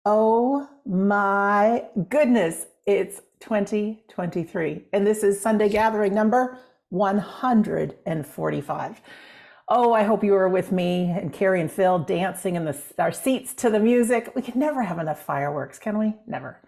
Oh my goodness, it's 2023, and this is Sunday Gathering number 145. Oh, I hope you were with me and Kerry and Phil dancing in our seats to the music. We can never have enough fireworks, can we? Never.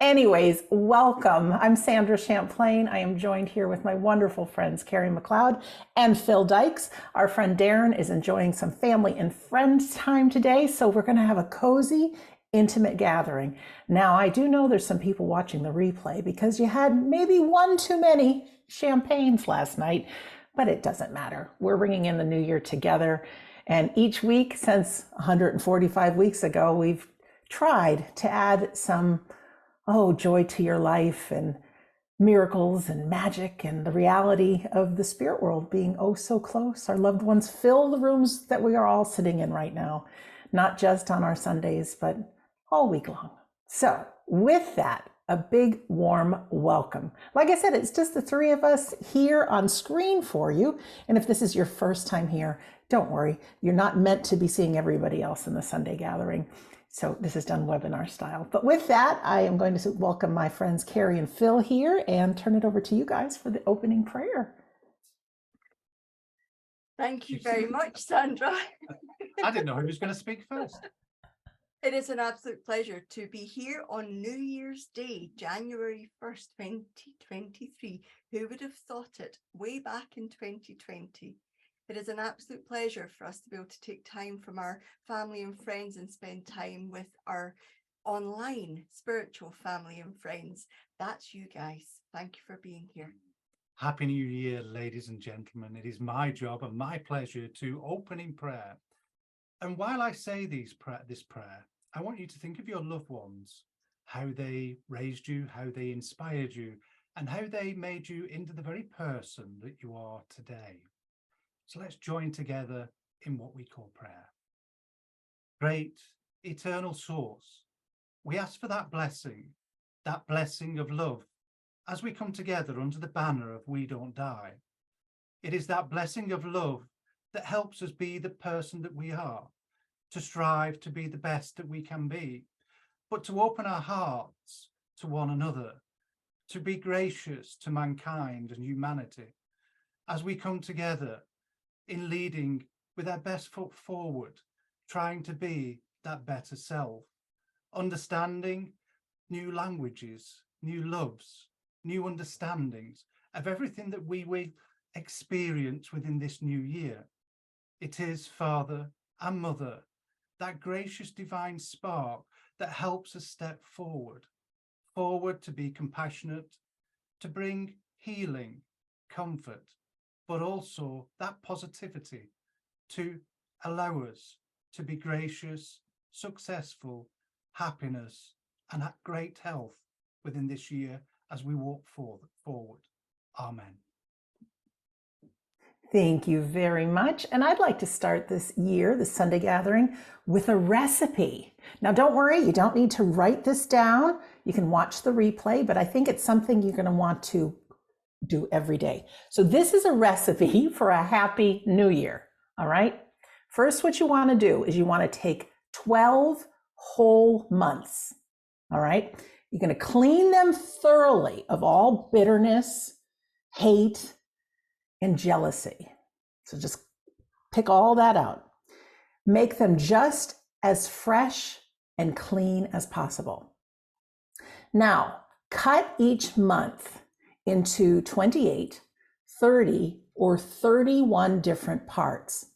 Anyways, welcome. I'm Sandra Champlain. I am joined here with my wonderful friends, Kerry McLeod and Phil Dykes. Our friend Darren is enjoying some family and friend time today, so we're going to have a cozy, intimate gathering. Now, I do know there's some people watching the replay because you had maybe one too many champagnes last night, but it doesn't matter. We're bringing in the new year together. And each week since 145 weeks ago, we've tried to add some joy to your life and miracles and magic and the reality of the spirit world being oh so close. Our loved ones fill the rooms that we are all sitting in right now, not just on our Sundays, but all week long. So with that, a big warm welcome. Like I said, it's just the three of us here on screen for you. And if this is your first time here, don't worry, you're not meant to be seeing everybody else in the Sunday gathering. So this is done webinar style. But with that, I am going to welcome my friends Kerry and Phil here and turn it over to you guys for the opening prayer. Thank you very much, Sandra. I didn't know who was going to speak first. It is an absolute pleasure to be here on New Year's Day, January 1st, 2023. Who would have thought it way back in 2020? It is an absolute pleasure for us to be able to take time from our family and friends and spend time with our online spiritual family and friends. That's you guys. Thank you for being here. Happy New Year, ladies and gentlemen. It is my job and my pleasure to open in prayer. And while I say this prayer, I want you to think of your loved ones, how they raised you, how they inspired you, and how they made you into the very person that you are today. So let's join together in what we call prayer. Great eternal source, we ask for that blessing of love, as we come together under the banner of We Don't Die. It is that blessing of love that helps us be the person that we are, to strive to be the best that we can be, but to open our hearts to one another, to be gracious to mankind and humanity, as we come together in leading with our best foot forward, trying to be that better self, understanding new languages, new loves, new understandings of everything that we will experience within this new year. It is Father and Mother, that gracious divine spark that helps us step forward to be compassionate, to bring healing, comfort, but also that positivity to allow us to be gracious, successful, happiness, and have great health within this year as we walk forward. Amen. Thank you very much. And I'd like to start this year, the Sunday gathering, with a recipe. Now, don't worry, you don't need to write this down. You can watch the replay, but I think it's something you're going to want to do every day. So this is a recipe for a happy new year. All right. First, what you want to do is you want to take 12 whole months. All right. You're going to clean them thoroughly of all bitterness, hate, and jealousy. So just pick all that out. Make them just as fresh and clean as possible. Now, cut each month into 28, 30, or 31 different parts,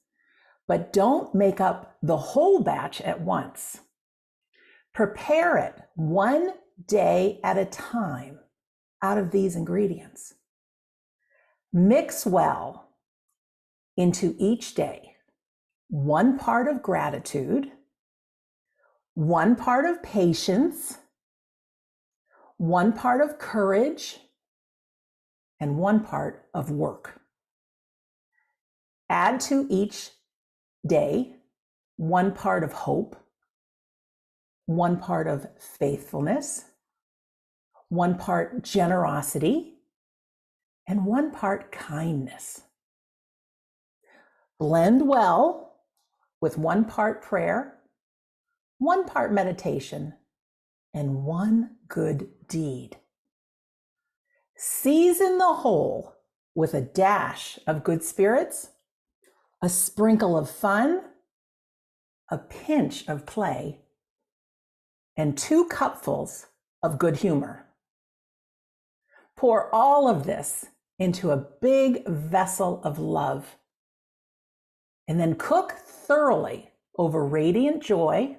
but don't make up the whole batch at once. Prepare it one day at a time out of these ingredients. Mix well into each day 1 part of gratitude, 1 part of patience, 1 part of courage, and 1 part of work. Add to each day 1 part of hope, 1 part of faithfulness, 1 part generosity, and 1 part kindness. Blend well with 1 part prayer, 1 part meditation, and one good deed. Season the whole with a dash of good spirits, a sprinkle of fun, a pinch of play, and 2 cupfuls of good humor. Pour all of this into a big vessel of love, and then cook thoroughly over radiant joy.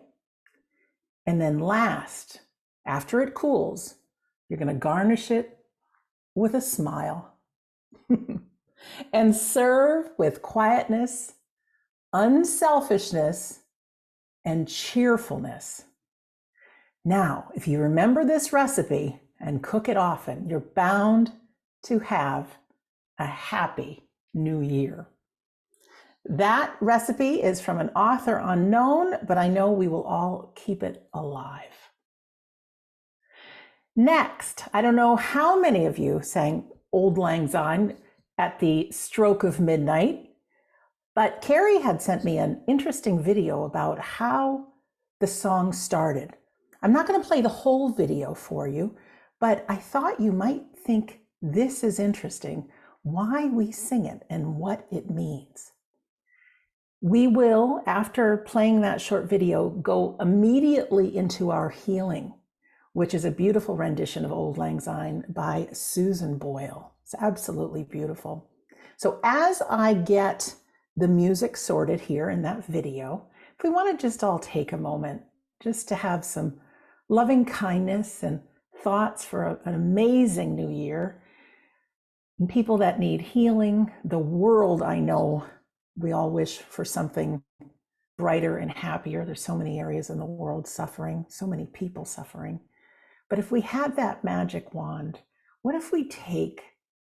And then last, after it cools, you're going to garnish it with a smile and serve with quietness, unselfishness, and cheerfulness. Now, if you remember this recipe and cook it often, you're bound to have a happy new year. That recipe is from an author unknown, but I know we will all keep it alive. Next, I don't know how many of you sang Auld Lang Syne at the stroke of midnight, but Kerry had sent me an interesting video about how the song started. I'm not going to play the whole video for you, but I thought you might think this is interesting, why we sing it and what it means. We will, after playing that short video, go immediately into our healing, which is a beautiful rendition of Auld Lang Syne by Susan Boyle. It's absolutely beautiful. So as I get the music sorted here in that video, if we want to just all take a moment just to have some loving kindness and thoughts for an amazing new year, and people that need healing, the world, I know we all wish for something brighter and happier. There's so many areas in the world suffering, so many people suffering. But if we had that magic wand, what if we take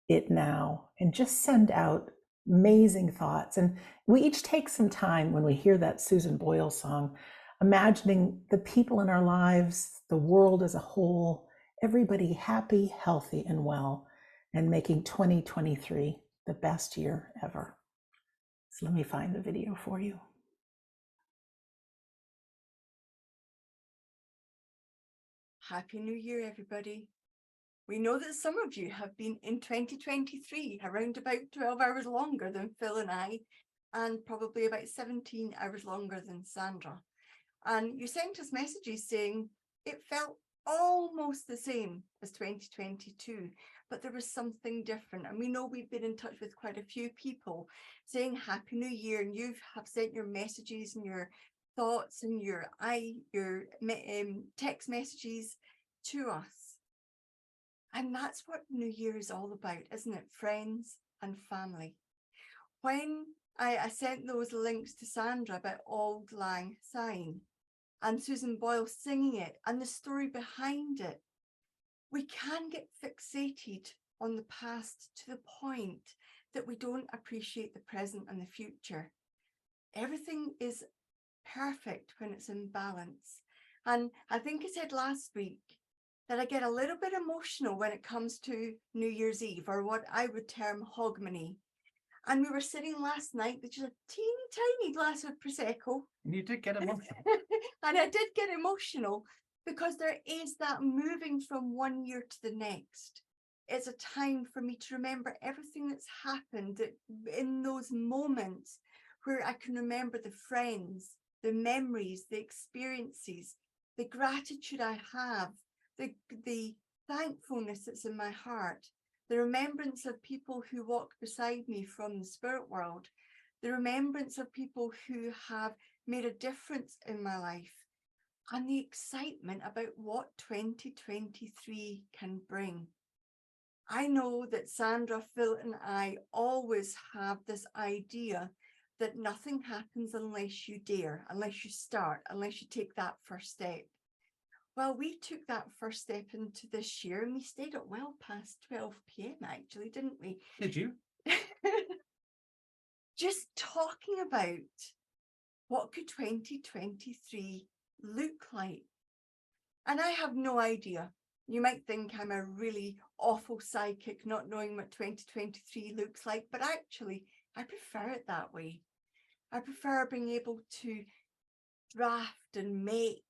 it now and just send out amazing thoughts? And we each take some time when we hear that Susan Boyle song, imagining the people in our lives, the world as a whole, everybody happy, healthy, and well, and making 2023 the best year ever. So let me find the video for you. Happy New Year, everybody. We know that some of you have been in 2023 around about 12 hours longer than Phil and I, and probably about 17 hours longer than Sandra. And you sent us messages saying it felt almost the same as 2022, but there was something different. And we know we've been in touch with quite a few people saying Happy New Year, and you have sent your messages and your thoughts and your text messages to us. And that's what New Year is all about, isn't it? Friends and family. When I sent those links to Sandra about Auld Lang Syne and Susan Boyle singing it and the story behind it, we can get fixated on the past to the point that we don't appreciate the present and the future. Everything is perfect when it's in balance. And I think I said last week that I get a little bit emotional when it comes to New Year's Eve, or what I would term hogmanay. And we were sitting last night with just a teeny tiny glass of Prosecco. And you did get emotional. And I did get emotional because there is that moving from one year to the next. It's a time for me to remember everything that's happened, that in those moments where I can remember the friends, the memories, the experiences, the gratitude I have, the thankfulness that's in my heart, the remembrance of people who walk beside me from the spirit world, the remembrance of people who have made a difference in my life, and the excitement about what 2023 can bring. I know that Sandra, Phil, and I always have this idea that nothing happens unless you dare, unless you start, unless you take that first step. Well, we took that first step into this year and we stayed up well past 12 p.m. actually, didn't we? Did you? Just talking about what could 2023 look like. And I have no idea. You might think I'm a really awful psychic, not knowing what 2023 looks like, but actually I prefer it that way. I prefer being able to draft and make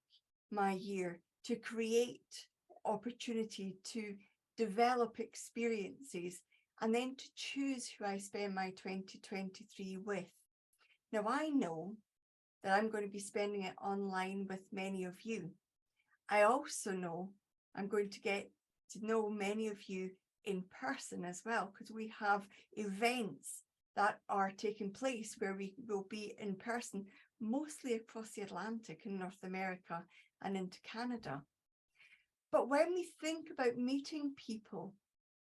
my year to create opportunity, to develop experiences, and then to choose who I spend my 2023 with. Now, I know that I'm going to be spending it online with many of you. I also know I'm going to get to know many of you in person as well, because we have events that are taking place where we will be in person, mostly across the Atlantic in North America and into Canada. But when we think about meeting people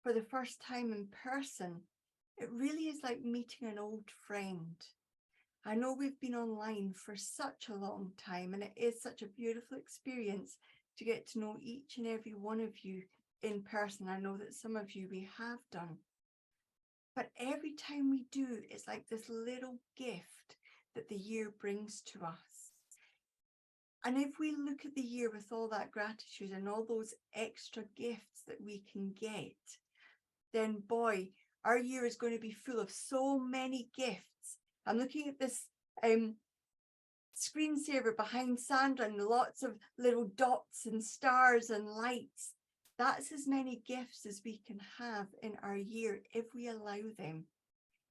for the first time in person, it really is like meeting an old friend. I know we've been online for such a long time, and it is such a beautiful experience to get to know each and every one of you in person. I know that some of you we have done. But every time we do, it's like this little gift that the year brings to us. And if we look at the year with all that gratitude and all those extra gifts that we can get, then boy, our year is going to be full of so many gifts. I'm looking at this screensaver behind Sandra and lots of little dots and stars and lights. That's as many gifts as we can have in our year if we allow them,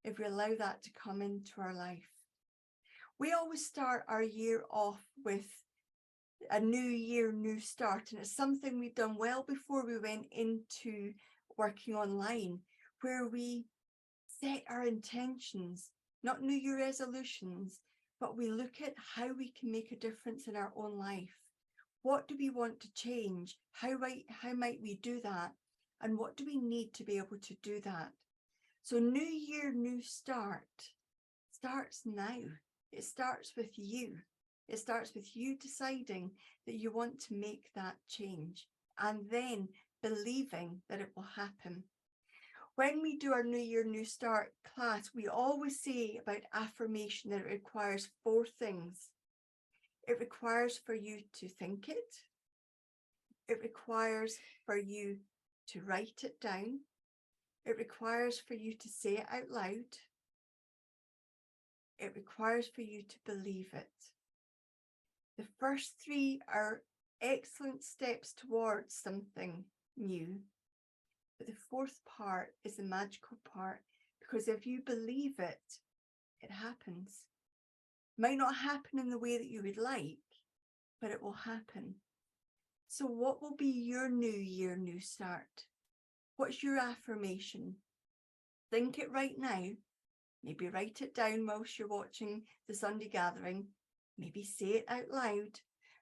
if we allow that to come into our life. We always start our year off with a new year, new start. And it's something we've done well before we went into working online, where we set our intentions, not New Year resolutions, but we look at how we can make a difference in our own life. What do we want to change? How might we do that? And what do we need to be able to do that? So new year, new start starts now. It starts with you. It starts with you deciding that you want to make that change and then believing that it will happen. When we do our New Year, New Start class, we always say about affirmation that it requires 4 things. It requires for you to think it. It requires for you to write it down. It requires for you to say it out loud. It requires for you to believe it. The first 3 are excellent steps towards something new. But the 4th part is the magical part, because if you believe it, it happens. It might not happen in the way that you would like, but it will happen. So what will be your new year, new start? What's your affirmation? Think it right now. Maybe write it down whilst you're watching the Sunday gathering. Maybe say it out loud.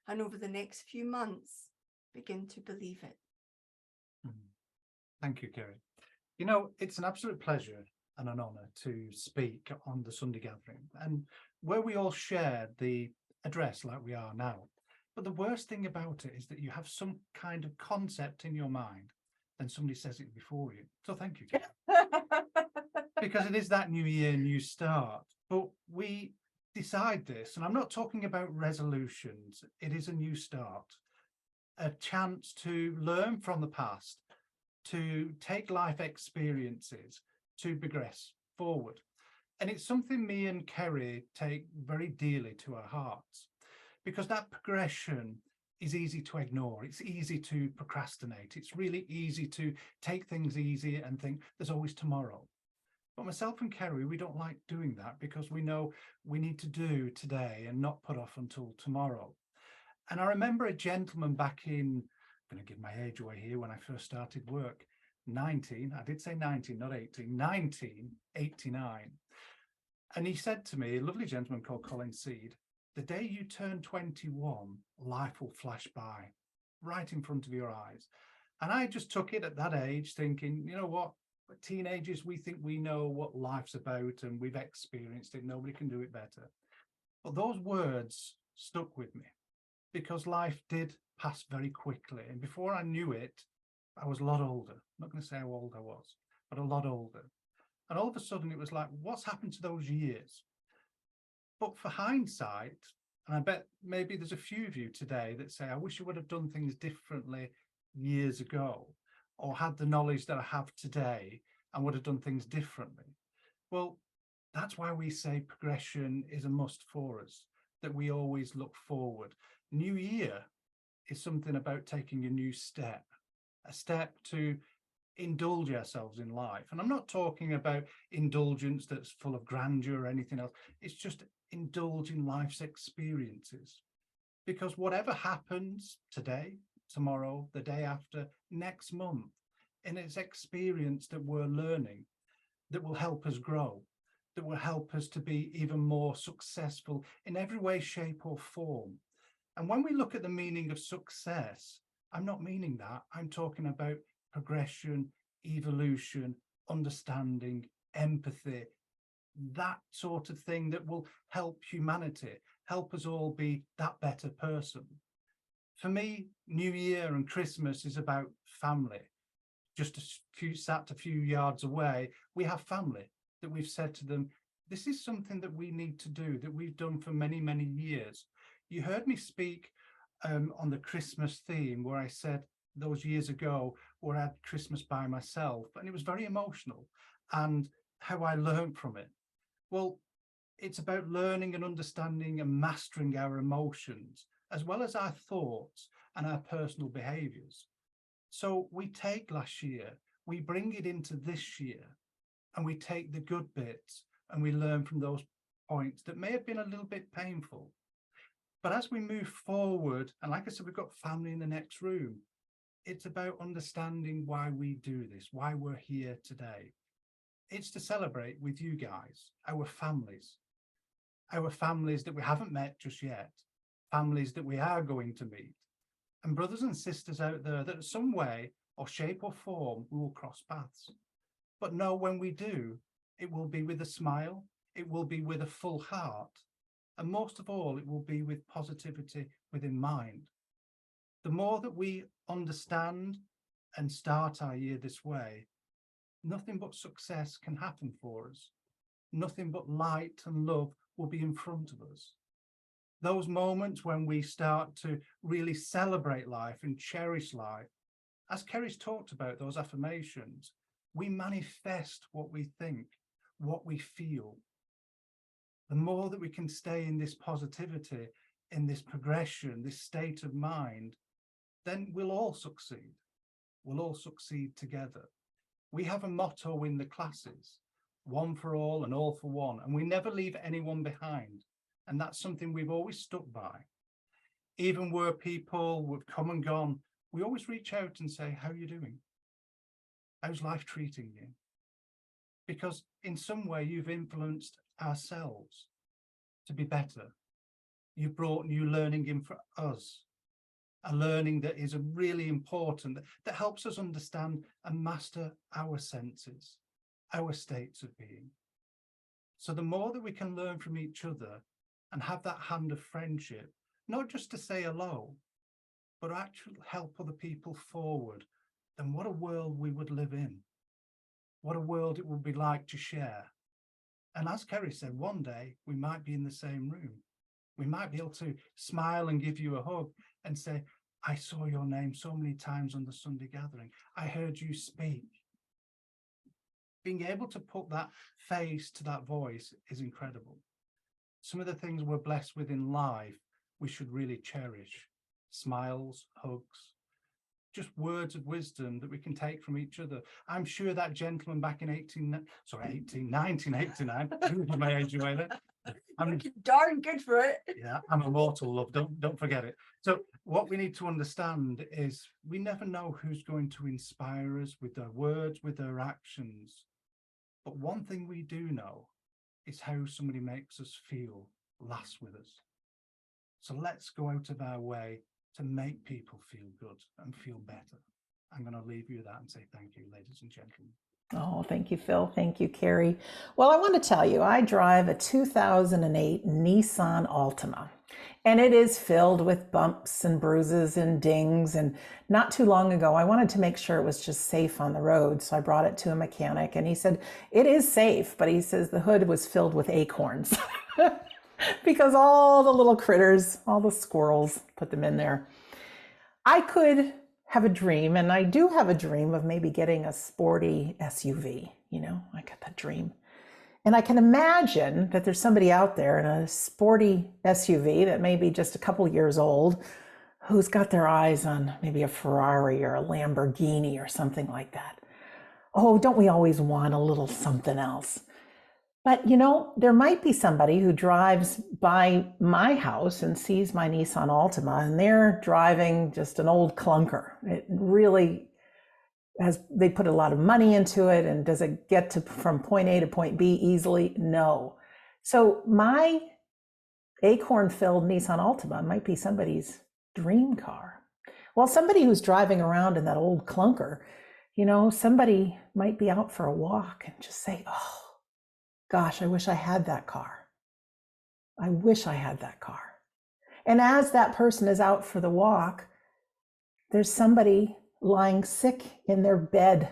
And over the next few months, begin to believe it. Thank you, Kerry. You know, it's an absolute pleasure and an honour to speak on the Sunday gathering, and where we all share the address like we are now. But the worst thing about it is that you have some kind of concept in your mind and somebody says it before you. So thank you, Kerry. Because it is that new year, new start. But we decide this, and I'm not talking about resolutions. It is a new start, a chance to learn from the past, to take life experiences, to progress forward. And it's something me and Kerry take very dearly to our hearts, because that progression is easy to ignore. It's easy to procrastinate. It's really easy to take things easy and think there's always tomorrow. But myself and Kerry, we don't like doing that, because we know we need to do today and not put off until tomorrow. And I remember a gentleman back in, I'm going to give my age away here, when I first started work, I did say 19, not 18, 1989. And he said to me, a lovely gentleman called Colin Seed, the day you turn 21, life will flash by right in front of your eyes. And I just took it at that age thinking, you know what, teenagers, we think we know what life's about and we've experienced it. Nobody can do it better. But those words stuck with me, because life did pass very quickly. And before I knew it, I was a lot older. I'm not going to say how old I was, but a lot older. And all of a sudden it was like, what's happened to those years? But for hindsight, and I bet maybe there's a few of you today that say, I wish I would have done things differently years ago, or had the knowledge that I have today and would have done things differently. Well, that's why we say progression is a must for us, that we always look forward. New year is something about taking a new step, a step to indulge ourselves in life. And I'm not talking about indulgence that's full of grandeur or anything else. It's just indulging life's experiences. Because whatever happens today, tomorrow, the day after, next month, in its experience that we're learning, that will help us grow, that will help us to be even more successful in every way, shape or form. And when we look at the meaning of success, I'm not meaning that. I'm talking about progression, evolution, understanding, empathy, that sort of thing that will help humanity, help us all be that better person. For me, New Year and Christmas is about family. Just a few yards away, we have family that we've said to them, this is something that we need to do, that we've done for many, many years. You heard me speak on the Christmas theme where I said those years ago where I had Christmas by myself, and it was very emotional, and how I learned from it. Well, it's about learning and understanding and mastering our emotions, as well as our thoughts and our personal behaviors. So we take last year, we bring it into this year, and we take the good bits and we learn from those points that may have been a little bit painful. But as we move forward, and like I said, we've got family in the next room, it's about understanding why we do this, why we're here today. It's to celebrate with you guys, our families that we haven't met just yet, families that we are going to meet, and brothers and sisters out there that in some way or shape or form we will cross paths. But know when we do, it will be with a smile, it will be with a full heart, and most of all, it will be with positivity within mind. The more that we understand and start our year this way, nothing but success can happen for us. Nothing but light and love will be in front of us. Those moments when we start to really celebrate life and cherish life, as Kerry's talked about those affirmations, we manifest what we think, what we feel. The more that we can stay in this positivity, in this progression, this state of mind, then we'll all succeed. We'll all succeed together. We have a motto in the classes, one for all and all for one, and we never leave anyone behind. And that's something we've always stuck by. Even where people would come and gone, we always reach out and say, how are you doing? How's life treating you? Because in some way you've influenced ourselves to be better. You've brought new learning in for us, a learning that is really important, that helps us understand and master our senses, our states of being. So the more that we can learn from each other and have that hand of friendship, not just to say hello, but actually help other people forward, then what a world we would live in. What a world it would be like to share. And as Kerry said, one day we might be in the same room. We might be able to smile and give you a hug and say, I saw your name so many times on the Sunday gathering. I heard you speak. Being able to put that face to that voice is incredible. Some of the things we're blessed with in life, we should really cherish. Smiles, hugs, just words of wisdom that we can take from each other. I'm sure that gentleman back in 1989, my age away there. I'm darn good for it. Yeah, I'm immortal, love. Don't forget it. So what we need to understand is we never know who's going to inspire us with their words, with their actions. But one thing we do know is how somebody makes us feel lasts with us. So let's go out of our way to make people feel good and feel better. I'm going to leave you with that and say thank you, ladies and gentlemen. Oh, thank you, Phil. Thank you, Kerry. Well, I want to tell you, I drive a 2008 Nissan Altima, and it is filled with bumps and bruises and dings. And not too long ago, I wanted to make sure it was just safe on the road. So I brought it to a mechanic, and he said, it is safe, but he says the hood was filled with acorns because all the little critters, all the squirrels, put them in there. I could have a dream, and I do have a dream of maybe getting a sporty SUV. You know, I got that dream. And I can imagine that there's somebody out there in a sporty SUV that may be just a couple years old who's got their eyes on maybe a Ferrari or a Lamborghini or something like that. Oh, don't we always want a little something else? But there might be somebody who drives by my house and sees my Nissan Altima and they're driving just an old clunker. It really they put a lot of money into it, and does it get from point A to point B easily? No. So my acorn-filled Nissan Altima might be somebody's dream car. Well, somebody who's driving around in that old clunker, somebody might be out for a walk and just say, oh, gosh, I wish I had that car. I wish I had that car. And as that person is out for the walk, there's somebody lying sick in their bed,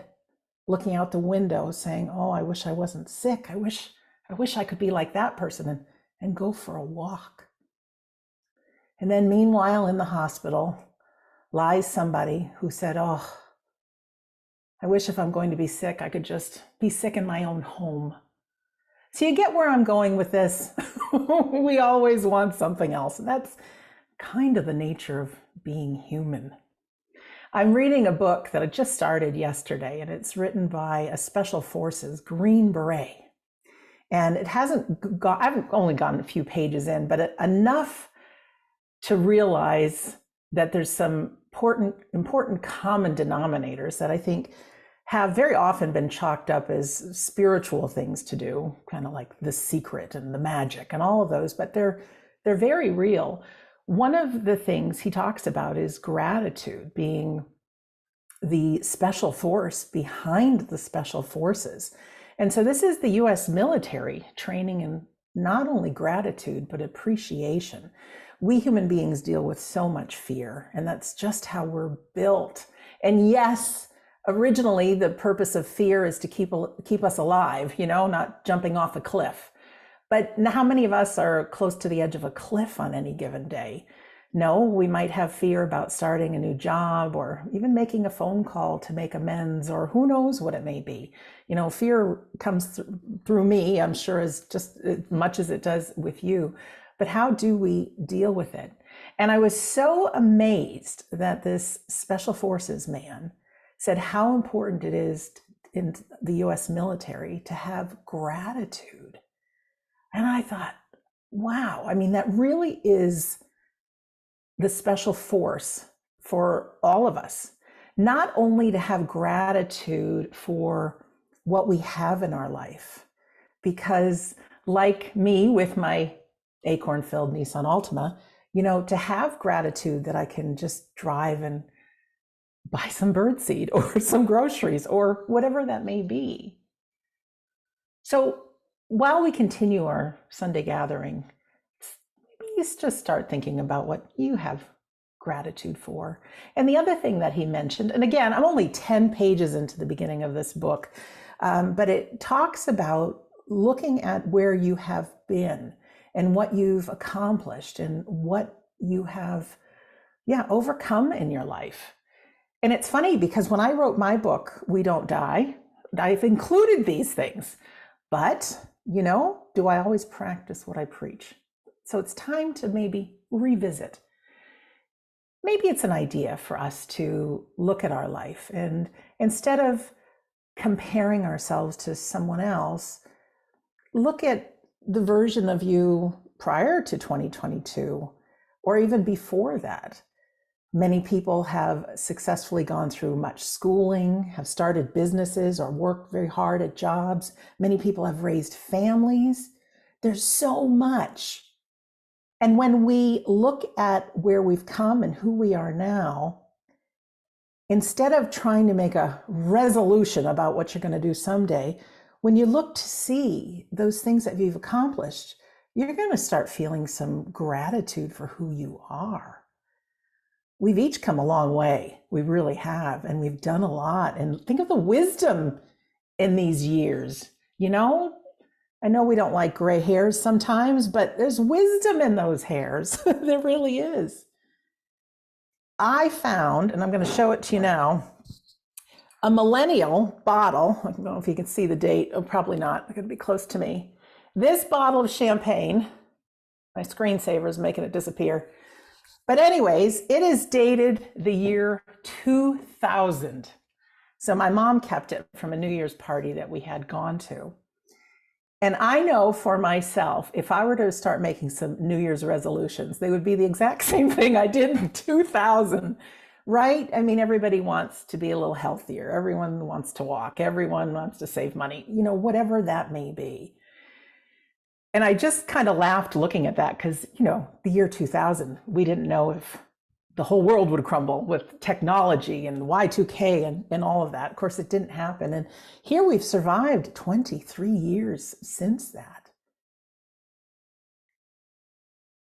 looking out the window saying, oh, I wish I wasn't sick. I wish I could be like that person and go for a walk. And then meanwhile, in the hospital lies somebody who said, oh, I wish if I'm going to be sick, I could just be sick in my own home. So you get where I'm going with this. We always want something else. And that's kind of the nature of being human. I'm reading a book that I just started yesterday, and it's written by a Special Forces Green Beret. And it hasn't got, I've only gotten a few pages in, but enough to realize that there's some important common denominators that I think have very often been chalked up as spiritual things to do, kind of like The Secret and the magic and all of those, but they're very real. One of the things he talks about is gratitude being the special force behind the special forces. And so this is the US military training in not only gratitude, but appreciation. We human beings deal with so much fear, and that's just how we're built. And yes, originally the purpose of fear is to keep us alive, not jumping off a cliff. But how many of us are close to the edge of a cliff on any given day? No, we might have fear about starting a new job or even making a phone call to make amends, or who knows what it may be. Fear comes through me, I'm sure, as just as much as it does with you. But how do we deal with it? And I was so amazed that this Special Forces man said how important it is in the US military to have gratitude. And I thought, wow, that really is the special force for all of us. Not only to have gratitude for what we have in our life, because like me with my acorn-filled Nissan Altima, to have gratitude that I can just drive and buy some birdseed or some groceries or whatever that may be. So while we continue our Sunday gathering, maybe just start thinking about what you have gratitude for. And the other thing that he mentioned, and again, I'm only 10 pages into the beginning of this book, but it talks about looking at where you have been and what you've accomplished and what you have, overcome in your life. And it's funny because when I wrote my book, We Don't Die, I've included these things, but do I always practice what I preach? So it's time to maybe revisit. Maybe it's an idea for us to look at our life, and instead of comparing ourselves to someone else, look at the version of you prior to 2022, or even before that. Many people have successfully gone through much schooling, have started businesses, or worked very hard at jobs. Many people have raised families. There's so much. And when we look at where we've come and who we are now, instead of trying to make a resolution about what you're going to do someday, when you look to see those things that you've accomplished, you're going to start feeling some gratitude for who you are. We've each come a long way. We really have. And we've done a lot. And think of the wisdom in these years. I know we don't like gray hairs sometimes, but there's wisdom in those hairs. There really is. I found, and I'm going to show it to you now, a millennial bottle. I don't know if you can see the date. Oh, probably not. It's going to be close to me. This bottle of champagne, my screensaver is making it disappear. But anyways, it is dated the year 2000. So my mom kept it from a New Year's party that we had gone to. And I know for myself, if I were to start making some New Year's resolutions, they would be the exact same thing I did in 2000, right? I mean, everybody wants to be a little healthier. Everyone wants to walk. Everyone wants to save money, whatever that may be. And I just kind of laughed looking at that because, the year 2000, we didn't know if the whole world would crumble with technology and Y2K and all of that. Of course, it didn't happen. And here we've survived 23 years since that.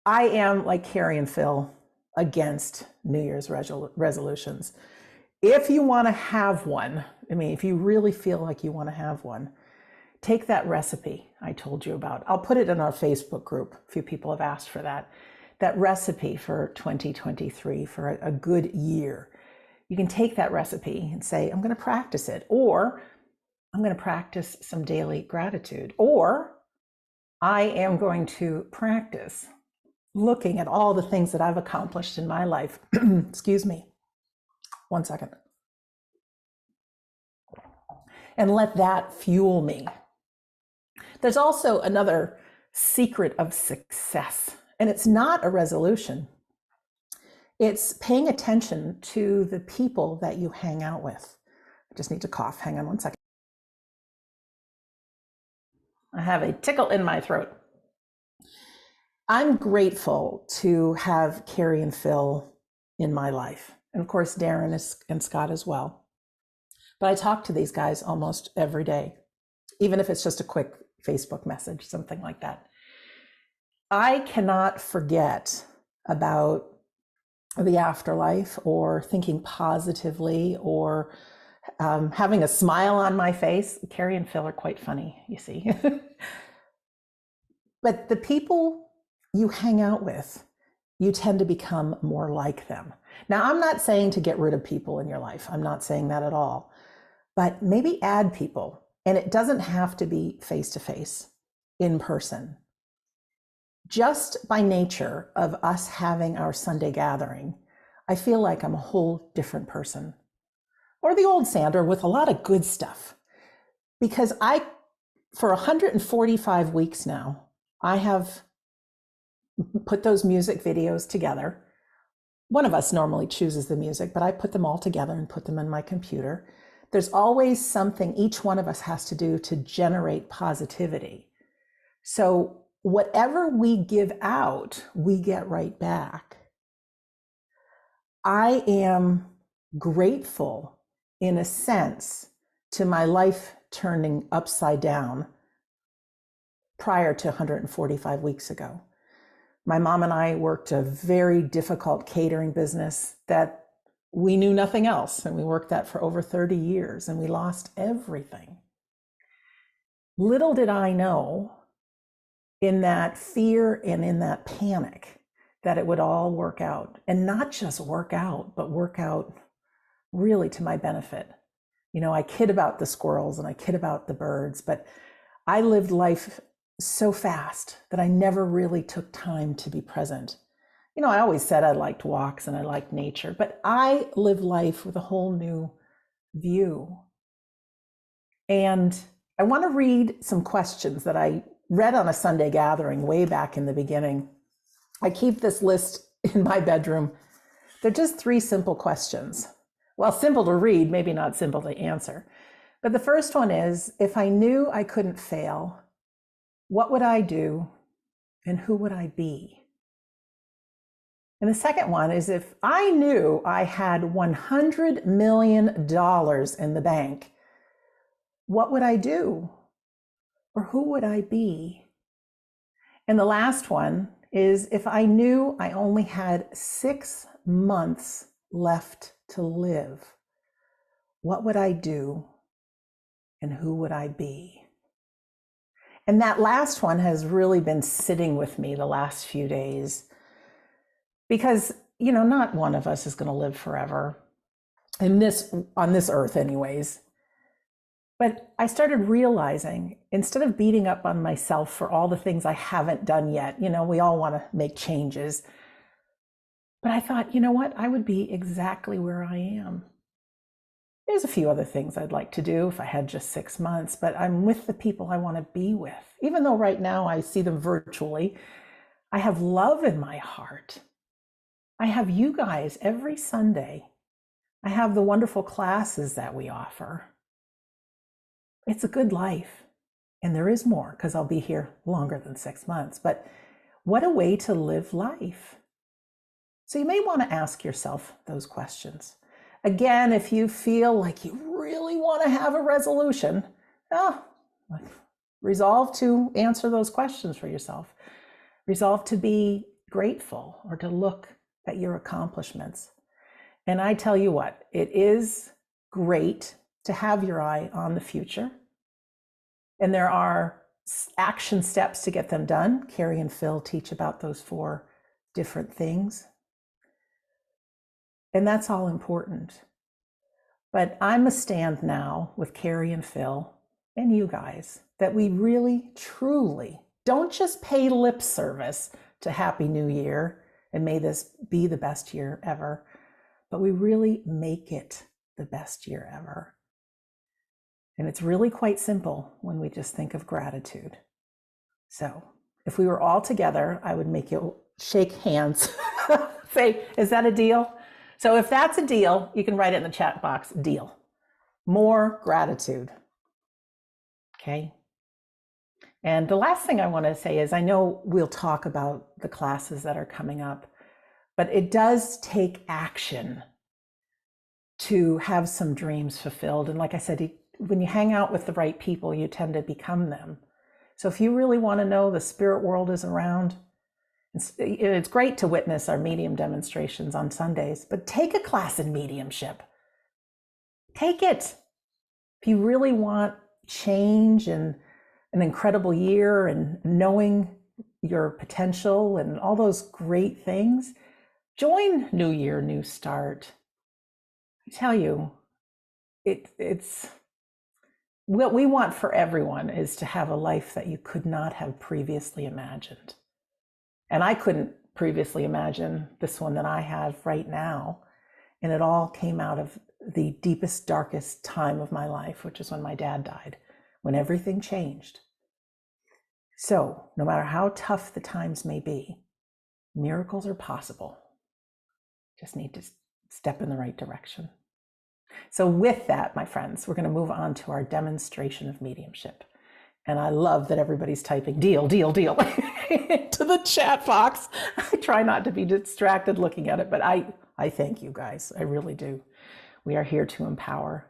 I am, like Kerry and Phil, against New Year's resolutions. If you want to have one, if you really feel like you want to have one, take that recipe I told you about. I'll put it in our Facebook group. A few people have asked for that. That recipe for 2023, for a good year. You can take that recipe and say, I'm going to practice it, or I'm going to practice some daily gratitude, or I am going to practice looking at all the things that I've accomplished in my life. Excuse me. 1 second. And let that fuel me. There's also another secret of success. And it's not a resolution. It's paying attention to the people that you hang out with. I just need to cough. Hang on 1 second. I have a tickle in my throat. I'm grateful to have Kerry and Phil in my life. And of course, Darren and Scott as well. But I talk to these guys almost every day, even if it's just a quick Facebook message, something like that. I cannot forget about the afterlife or thinking positively or having a smile on my face. Kerry and Phil are quite funny, you see. But the people you hang out with, you tend to become more like them. Now, I'm not saying to get rid of people in your life. I'm not saying that at all. But maybe add people. And it doesn't have to be face-to-face, in person. Just by nature of us having our Sunday gathering, I feel like I'm a whole different person. Or the old Sandra with a lot of good stuff. Because for 145 weeks now, I have put those music videos together. One of us normally chooses the music, but I put them all together and put them in my computer. There's always something each one of us has to do to generate positivity. So whatever we give out, we get right back. I am grateful, in a sense, to my life turning upside down prior to 145 weeks ago. My mom and I worked a very difficult catering business that we knew nothing else, and we worked that for over 30 years, and we lost everything. Little did I know, in that fear and in that panic, that it would all work out, and not just work out, but work out really to my benefit. I kid about the squirrels and I kid about the birds, but I lived life so fast that I never really took time to be present. I always said I liked walks and I liked nature, but I live life with a whole new view. And I want to read some questions that I read on a Sunday gathering way back in the beginning. I keep this list in my bedroom. They're just 3 simple questions. Well, simple to read, maybe not simple to answer. But the first one is, if I knew I couldn't fail, what would I do and who would I be? And the second one is, if I knew I had $100 million in the bank, what would I do? Or who would I be? And the last one is, if I knew I only had 6 months left to live, what would I do and who would I be? And that last one has really been sitting with me the last few days. Because, not one of us is going to live forever on this earth anyways. But I started realizing, instead of beating up on myself for all the things I haven't done yet, we all want to make changes. But I thought, you know what? I would be exactly where I am. There's a few other things I'd like to do if I had just 6 months, but I'm with the people I want to be with. Even though right now I see them virtually, I have love in my heart. I have you guys every Sunday. I have the wonderful classes that we offer. It's a good life. And there is more because I'll be here longer than 6 months. But what a way to live life. So you may want to ask yourself those questions. Again, if you feel like you really want to have a resolution, resolve to answer those questions for yourself. Resolve to be grateful or to look at your accomplishments. And I tell you what, it is great to have your eye on the future. And there are action steps to get them done. Kerry and Phil teach about those 4 different things. And that's all important. But I'm a stand now with Kerry and Phil and you guys that we really, truly don't just pay lip service to Happy New Year and may this be the best year ever, but we really make it the best year ever. And it's really quite simple when we just think of gratitude. So if we were all together, I would make you shake hands. Say, is that a deal? So if that's a deal, you can write it in the chat box, deal. More gratitude. Okay. And the last thing I want to say is I know we'll talk about the classes that are coming up, but it does take action to have some dreams fulfilled. And like I said, when you hang out with the right people, you tend to become them. So if you really want to know the spirit world is around, it's great to witness our medium demonstrations on Sundays, but take a class in mediumship. Take it. If you really want change and an incredible year and knowing your potential and all those great things, join New Year, New Start. I tell you, it's what we want for everyone is to have a life that you could not have previously imagined. And I couldn't previously imagine this one that I have right now. And it all came out of the deepest, darkest time of my life, which is when my dad died, when everything changed. So no matter how tough the times may be, miracles are possible. Just need to step in the right direction. So with that, my friends, we're going to move on to our demonstration of mediumship. And I love that everybody's typing deal, deal, deal into the chat box. I try not to be distracted looking at it, but I thank you guys. I really do. We are here to empower.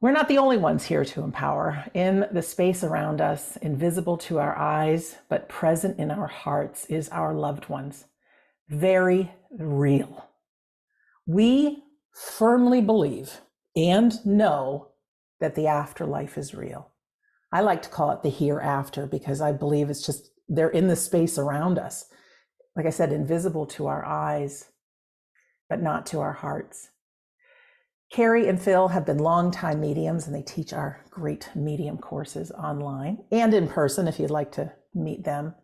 We're not the only ones here to empower. In the space around us, invisible to our eyes, but present in our hearts, is our loved ones. Very real. We firmly believe and know that the afterlife is real. I like to call it the hereafter because I believe it's just, they're in the space around us. Like I said, invisible to our eyes, but not to our hearts. Kerry and Phil have been longtime mediums and they teach our great medium courses online and in person if you'd like to meet them.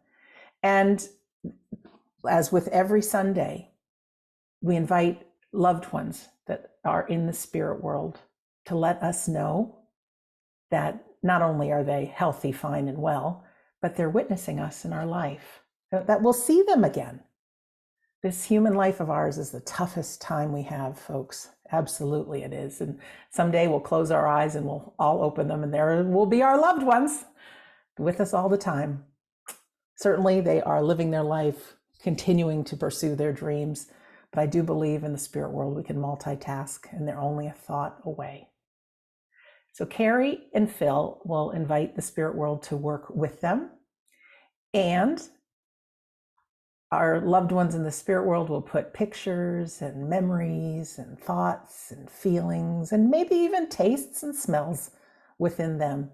And as with every Sunday, we invite loved ones that are in the spirit world to let us know that not only are they healthy, fine, and well, but they're witnessing us in our life, that we'll see them again. This human life of ours is the toughest time we have, folks. Absolutely it is. And someday we'll close our eyes and we'll all open them and there will be our loved ones with us all the time. Certainly they are living their life, continuing to pursue their dreams. But I do believe in the spirit world we can multitask and they're only a thought away. So Kerry and Phil will invite the spirit world to work with them. And our loved ones in the spirit world will put pictures and memories and thoughts and feelings and maybe even tastes and smells within them.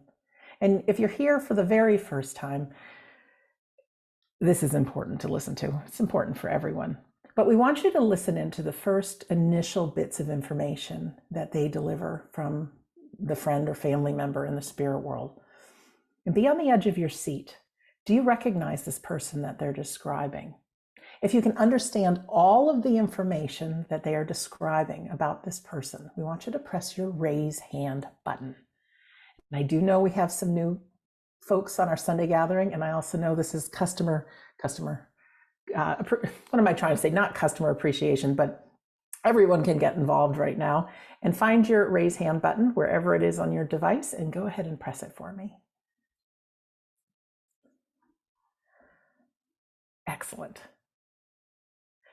And if you're here for the very first time, this is important to listen to. It's important for everyone. But we want you to listen into the first initial bits of information that they deliver from the friend or family member in the spirit world. And be on the edge of your seat. Do you recognize this person that they're describing? If you can understand all of the information that they are describing about this person, we want you to press your raise hand button. And I do know we have some new folks on our Sunday gathering, and I also know this is what am I trying to say? Not customer appreciation, but everyone can get involved right now. And find your raise hand button wherever it is on your device and go ahead and press it for me. Excellent.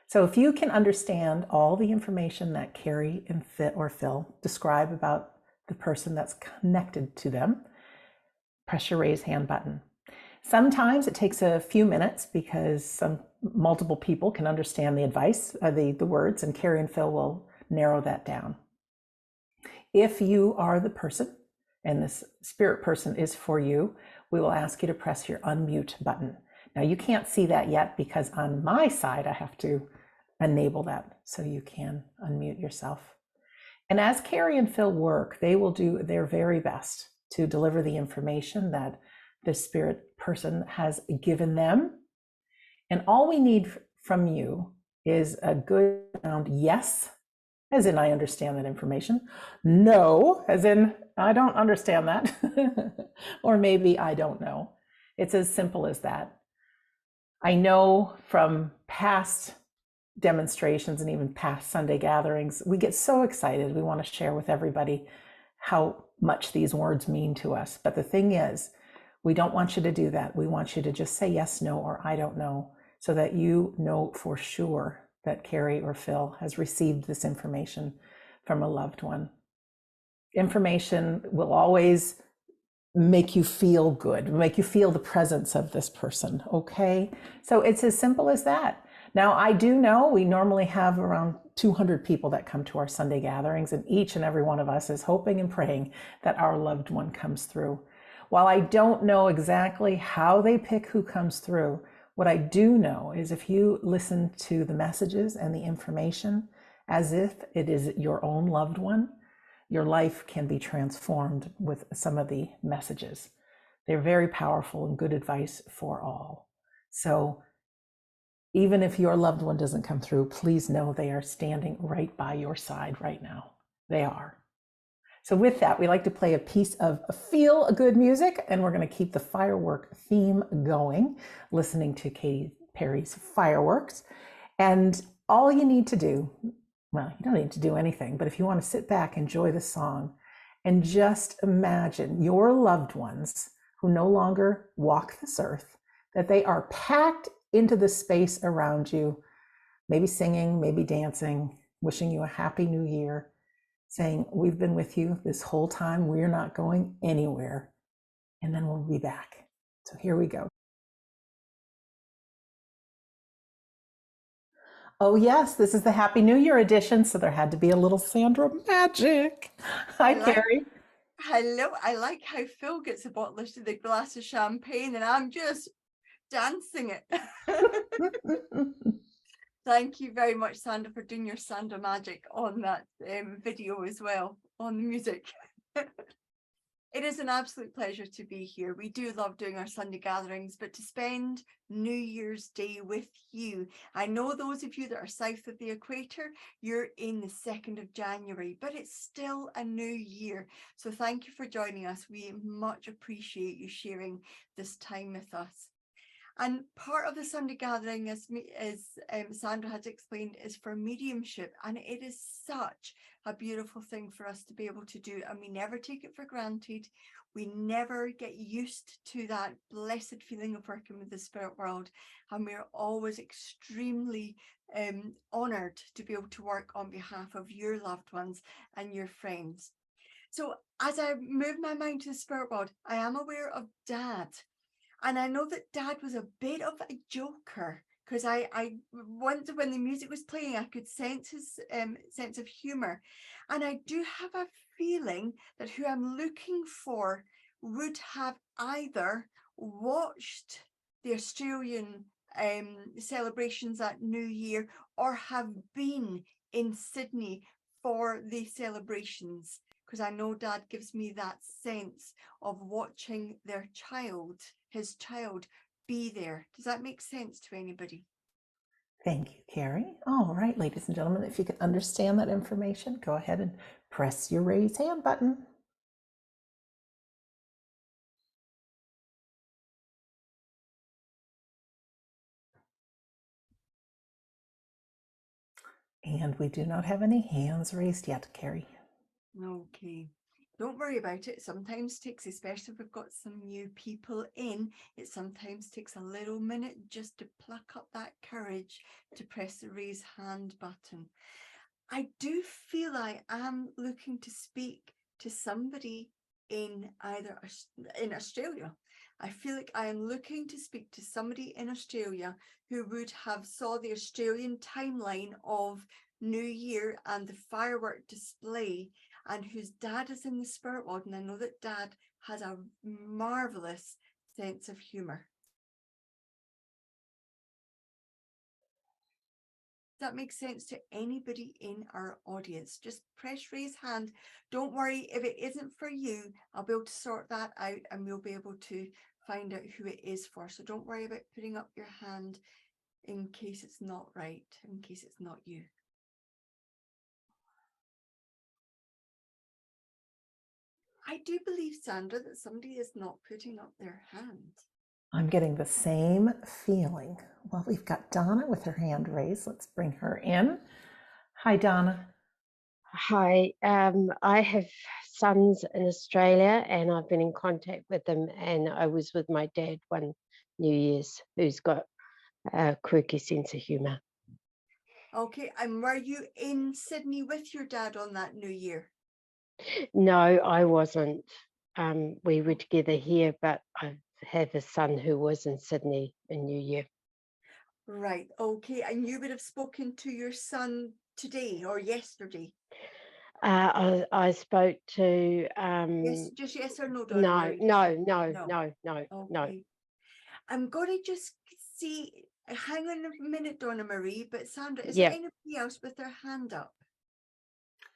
So if you can understand all the information that Kerry and Phil describe about the person that's connected to them, press your raise hand button. Sometimes it takes a few minutes because multiple people can understand the advice, the words, and Kerry and Phil will narrow that down. If you are the person and this spirit person is for you, we will ask you to press your unmute button. Now you can't see that yet because on my side I have to enable that so you can unmute yourself. And as Kerry and Phil work, they will do their very best to deliver the information that the spirit person has given them. And all we need from you is a good sound yes, as in I understand that information, no, as in I don't understand that, or maybe I don't know. It's as simple as that. I know from past demonstrations and even past Sunday gatherings, we get so excited. We want to share with everybody how much these words mean to us. But the thing is, we don't want you to do that. We want you to just say yes, no, or I don't know, so that you know for sure that Kerry or Phil has received this information from a loved one. Information will always make you feel good, make you feel the presence of this person, okay? So it's as simple as that. Now, I do know we normally have around 200 people that come to our Sunday gatherings, and each and every one of us is hoping and praying that our loved one comes through. While I don't know exactly how they pick who comes through, what I do know is if you listen to the messages and the information as if it is your own loved one, your life can be transformed with some of the messages. They're very powerful and good advice for all. So even if your loved one doesn't come through, please know they are standing right by your side right now. They are. So with that, we like to play a piece of feel good music, and we're going to keep the firework theme going, listening to Katy Perry's Fireworks. And all you need to do, well, you don't need to do anything, but if you want to sit back, enjoy the song, and just imagine your loved ones who no longer walk this earth, that they are packed into the space around you, maybe singing, maybe dancing, wishing you a happy new year, saying, we've been with you this whole time. We're not going anywhere. And then we'll be back. So here we go. Oh yes, this is the Happy New Year edition. So there had to be a little Sandra magic. Hi, Kerry. Hello. I like how Phil gets a bottle of the glass of champagne and I'm just dancing it. Thank you very much, Sandra, for doing your Sandra magic on that video as well, on the music. It is an absolute pleasure to be here. We do love doing our Sunday gatherings, but to spend New Year's Day with you. I know those of you that are south of the equator, you're in the 2nd of January, but it's still a new year. So thank you for joining us. We much appreciate you sharing this time with us. And part of the Sunday gathering, as Sandra has explained, is for mediumship. And it is such a beautiful thing for us to be able to do. And we never take it for granted. We never get used to that blessed feeling of working with the spirit world. And we're always extremely honoured to be able to work on behalf of your loved ones and your friends. So as I move my mind to the spirit world, I am aware of Dad. And I know that Dad was a bit of a joker, because I wondered when the music was playing, I could sense his sense of humour. And I do have a feeling that who I'm looking for would have either watched the Australian celebrations at New Year or have been in Sydney for the celebrations, because I know Dad gives me that sense of watching their child, his child, be there. Does that make sense to anybody? Thank you, Kerry. All right, ladies and gentlemen, if you can understand that information, go ahead and press your raise hand button. And we do not have any hands raised yet, Kerry. Okay. Don't worry about it. Sometimes takes, especially if we've got some new people in, it sometimes takes a little minute just to pluck up that courage to press the raise hand button. I do feel I am looking to speak to somebody in in Australia. I feel like I am looking to speak to somebody in Australia who would have saw the Australian timeline of New Year and the firework display, and whose dad is in the spirit world. And I know that dad has a marvelous sense of humor. That makes sense to anybody in our audience? Just press raise hand. Don't worry if it isn't for you. I'll be able to sort that out and we'll be able to find out who it is for. So don't worry about putting up your hand in case it's not right, in case it's not you. I do believe, Sandra, that somebody is not putting up their hand. I'm getting the same feeling. Well, we've got Donna with her hand raised. Let's bring her in. Hi, Donna. Hi, I have sons in Australia and I've been in contact with them, and I was with my dad one New Year's, who's got a quirky sense of humour. Okay, and were you in Sydney with your dad on that New Year? No, I wasn't. We were together here, but I have a son who was in Sydney in New Year. Right, okay, and you would have spoken to your son today or yesterday? I spoke to Yes, just yes or no, Donna Marie? no. Okay. I'm going to just see, hang on a minute, Donna Marie, but Sandra, is there Yeah. anybody else with their hand up?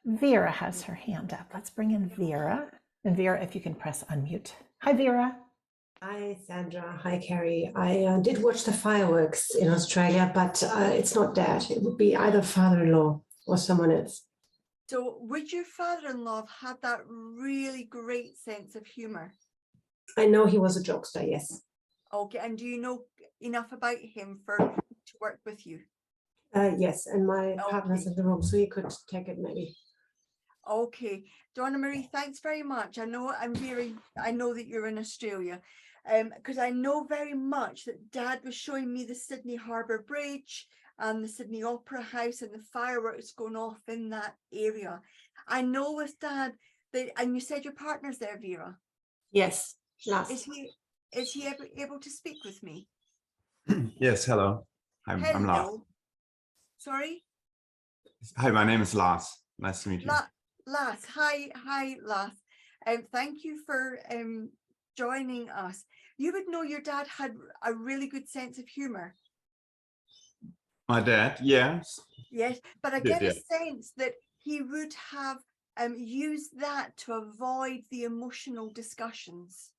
Vera has her hand up. Let's bring in Vera. And Vera, if you can press unmute. Hi, Vera. Hi, Sandra. Hi, Kerry. I did watch the fireworks in Australia, but it's not Dad. It would be either father-in-law or someone else. So would your father-in-law have had that really great sense of humor? I know he was a jokester, yes. Okay, and do you know enough about him to work with you? Yes, and my partner's Okay. in the room, so he could take it maybe. Okay, Donna Marie, thanks very much. I know that you're in Australia, because I know very much that Dad was showing me the Sydney Harbour Bridge and the Sydney Opera House and the fireworks going off in that area. I know with Dad that, and you said your partner's there, Vera. Yes, Lars. Is he able to speak with me? Yes, hello. I'm Lars. Sorry? Hi, my name is Lars. Nice to meet you. Lars, hi, Lars. Thank you for joining us. You would know your dad had a really good sense of humor. My dad, yes. Yes, but I get a sense that he would have used that to avoid the emotional discussions.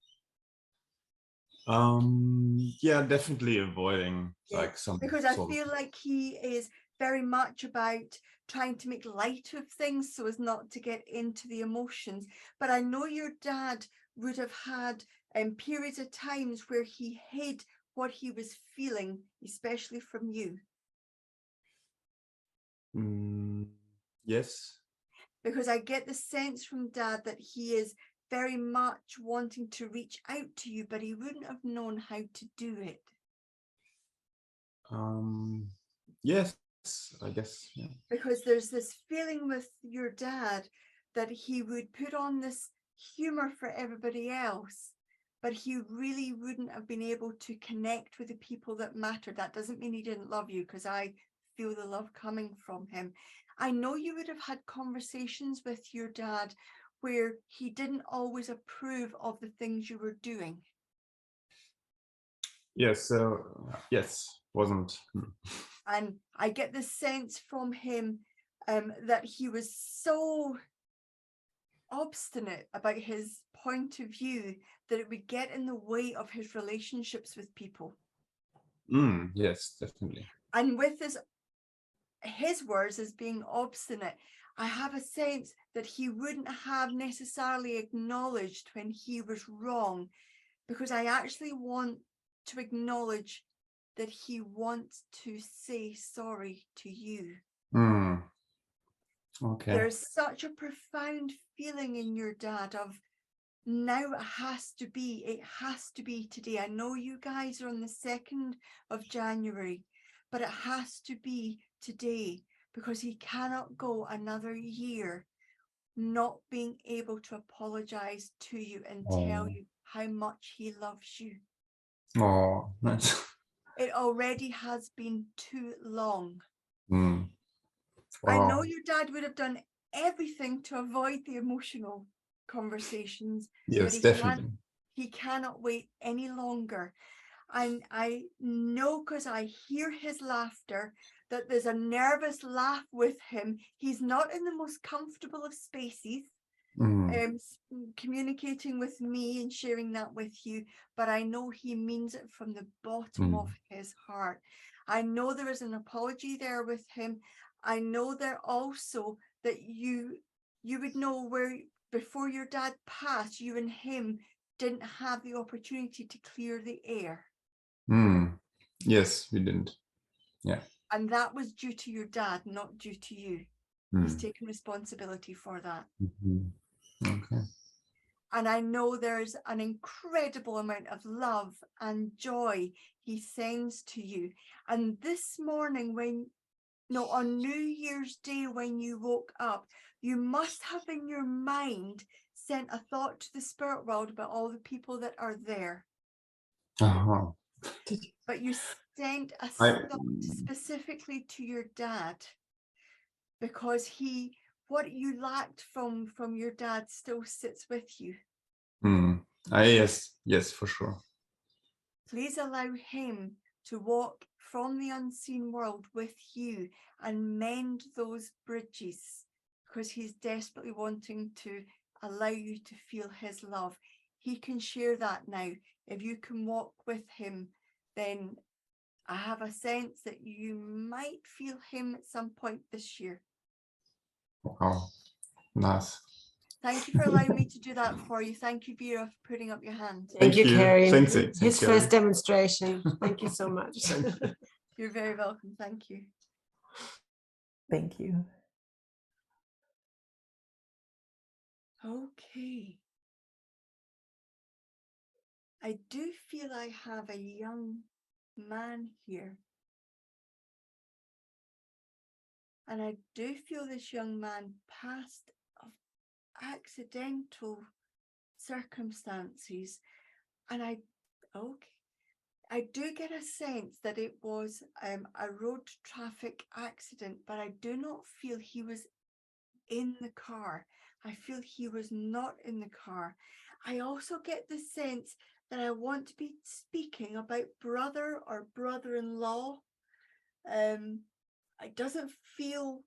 Yeah, definitely avoiding like some because I feel like he is very much about trying to make light of things so as not to get into the emotions. But I know your dad would have had periods of times where he hid what he was feeling, especially from you. Yes. Because I get the sense from Dad that he is very much wanting to reach out to you, but he wouldn't have known how to do it. Yes, I guess. Yeah. Because there's this feeling with your dad that he would put on this humor for everybody else, but he really wouldn't have been able to connect with the people that mattered. That doesn't mean he didn't love you, because I feel the love coming from him. I know you would have had conversations with your dad where he didn't always approve of the things you were doing. Yes, yes, wasn't. And I get the sense from him that he was so obstinate about his point of view that it would get in the way of his relationships with people. Yes, definitely. And with his words as being obstinate, I have a sense that he wouldn't have necessarily acknowledged when he was wrong, because I actually want to acknowledge that he wants to say sorry to you. Okay. There's such a profound feeling in your dad of, now it has to be today. I know you guys are on the 2nd of January, but it has to be today, because he cannot go another year not being able to apologize to you and tell you how much he loves you. Oh, nice. It already has been too long. Wow. I know your dad would have done everything to avoid the emotional conversations, Yes, but definitely. he cannot wait any longer. And I know, because I hear his laughter, that there's a nervous laugh with him. He's not in the most comfortable of spaces, communicating with me and sharing that with you, but I know he means it from the bottom of his heart. I know there is an apology there with him. I know there also that you would know where, before your dad passed, you and him didn't have the opportunity to clear the air. Yes, we didn't. Yeah. And that was due to your dad, not due to you. He's taken responsibility for that. Okay. And I know there's an incredible amount of love and joy he sends to you. And this morning, on New Year's Day, when you woke up, you must have in your mind sent a thought to the spirit world about all the people that are there. But you sent a thought specifically to your dad, because what you lacked from your dad still sits with you. Yes, for sure. Please allow him to walk from the unseen world with you and mend those bridges, because he's desperately wanting to allow you to feel his love. He can share that now. If you can walk with him, then I have a sense that you might feel him at some point this year. Wow, nice. Thank you for allowing me to do that for you. Thank you, Vera, for putting up your hand. Thank you, Kerry. Thanks, His Kerry. first demonstration. Thank you so much. You're very welcome. Thank you. Thank you. Okay. I do feel I have a young man here. And I do feel this young man passed of accidental circumstances. And I do get a sense that it was a road traffic accident, but I do not feel he was in the car. I feel he was not in the car. I also get the sense that I want to be speaking about brother or brother-in-law. It doesn't feel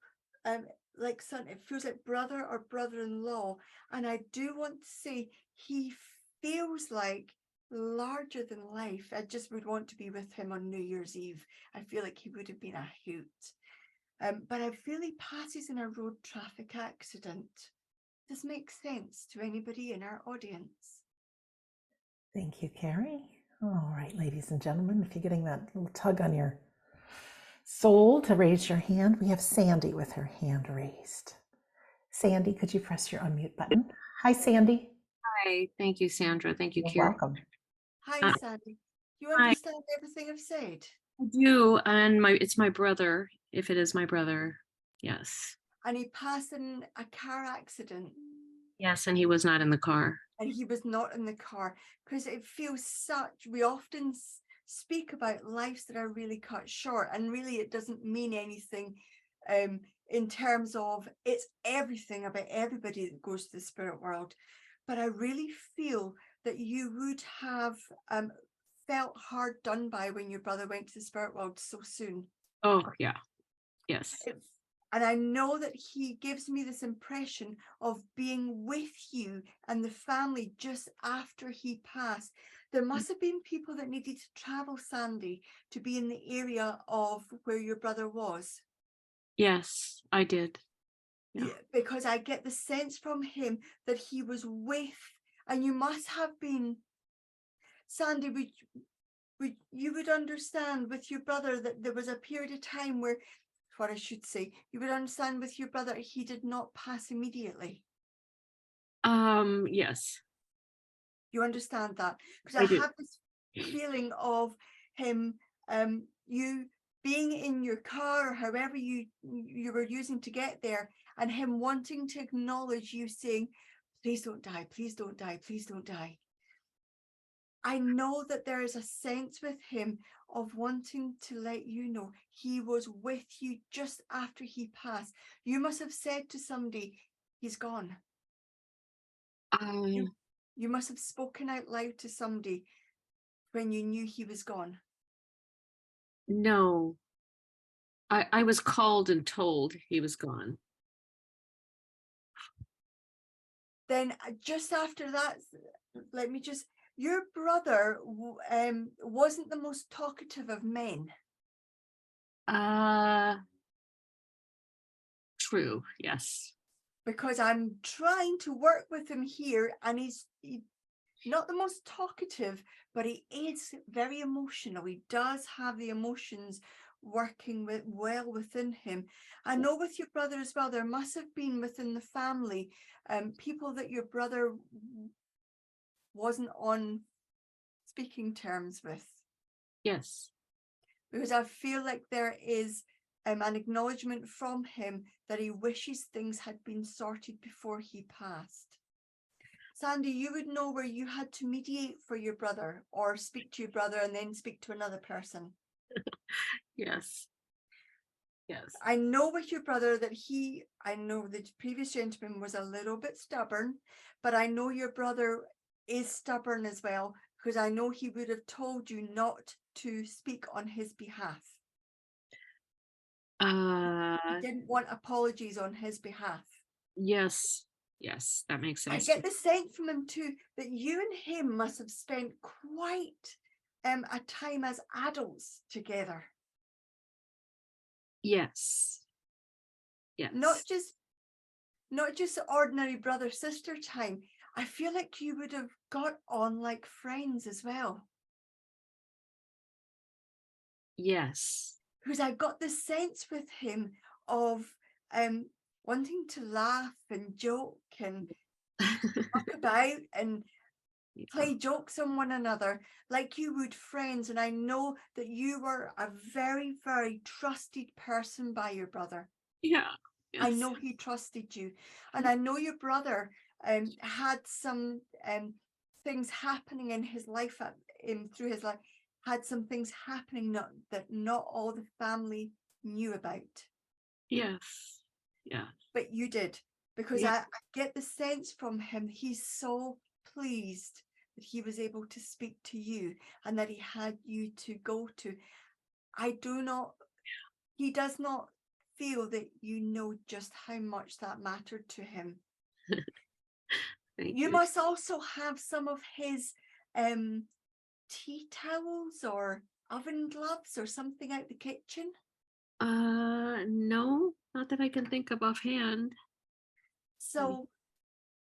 like son. It feels like brother or brother-in-law. And I do want to say he feels like larger than life. I just would want to be with him on New Year's Eve. I feel like he would have been a hoot. But I feel he passes in a road traffic accident. Does this make sense to anybody in our audience? Thank you, Kerry. All right, ladies and gentlemen, if you're getting that little tug on your soul to raise your hand, we have Sandy with her hand raised. Sandy, could you press your unmute button? Hi, Sandy. Hi, thank you, Sandra. Thank you, You're Kerry. welcome. Hi, Sandy. You understand everything I've said? I do, and it's my brother, if it is my brother. Yes. And he passed in a car accident. Yes, and he was not in the car. And he was not in the car, because it feels we often speak about lives that are really cut short, and really it doesn't mean anything in terms of it's everything about everybody that goes to the spirit world. But I really feel that you would have felt hard done by when your brother went to the spirit world so soon. Oh, yeah. Yes. And I know that he gives me this impression of being with you and the family just after he passed. There must have been people that needed to travel, Sandy, to be in the area of where your brother was. Yes, I did. Yeah. Because I get the sense from him that he was with, and you must have been, Sandy, you would understand with your brother that there was a period of time where, what I should say, you would understand with your brother, he did not pass immediately. Yes, You understand that? Because I I do. have this feeling of him, you being in your car or however you were using to get there, and him wanting to acknowledge you, saying, please don't die, please don't die, please don't die. I know that there is a sense with him of wanting to let you know he was with you just after he passed. You must have said to somebody, he's gone. You must have spoken out loud to somebody when you knew he was gone. No, I was called and told he was gone. Then just after that, let me just, your brother wasn't the most talkative of men. True, yes. Because I'm trying to work with him here, and he's not the most talkative, but he is very emotional. He does have the emotions working well within him. I know with your brother as well, there must have been within the family people that your brother wasn't on speaking terms with. Yes. Because I feel like there is an acknowledgement from him that he wishes things had been sorted before he passed. Sandy, you would know where you had to mediate for your brother or speak to your brother and then speak to another person. Yes. Yes. I know with your brother that I know the previous gentleman was a little bit stubborn, but I know your brother is stubborn as well, because I know he would have told you not to speak on his behalf. He didn't want apologies on his behalf. Yes. Yes, that makes sense. I get the sense from him too that you and him must have spent quite a time as adults together. Yes. Yes. Not just ordinary brother-sister time. I feel like you would have got on like friends as well. Yes. Because I got the sense with him of wanting to laugh and joke and talk about and play jokes on one another like you would friends. And I know that you were a very, very trusted person by your brother. Yeah. Yes. I know he trusted you. And I know your brother had some things happening in his life, through his life, had some things happening that not all the family knew about. Yes. Yeah. But you did, because Yeah. I get the sense from him, he's so pleased that he was able to speak to you and that he had you to go to. He does not feel that you know just how much that mattered to him. Thank You you. must also have some of his tea towels or oven gloves or something out the kitchen. No, not that I can think of offhand. So,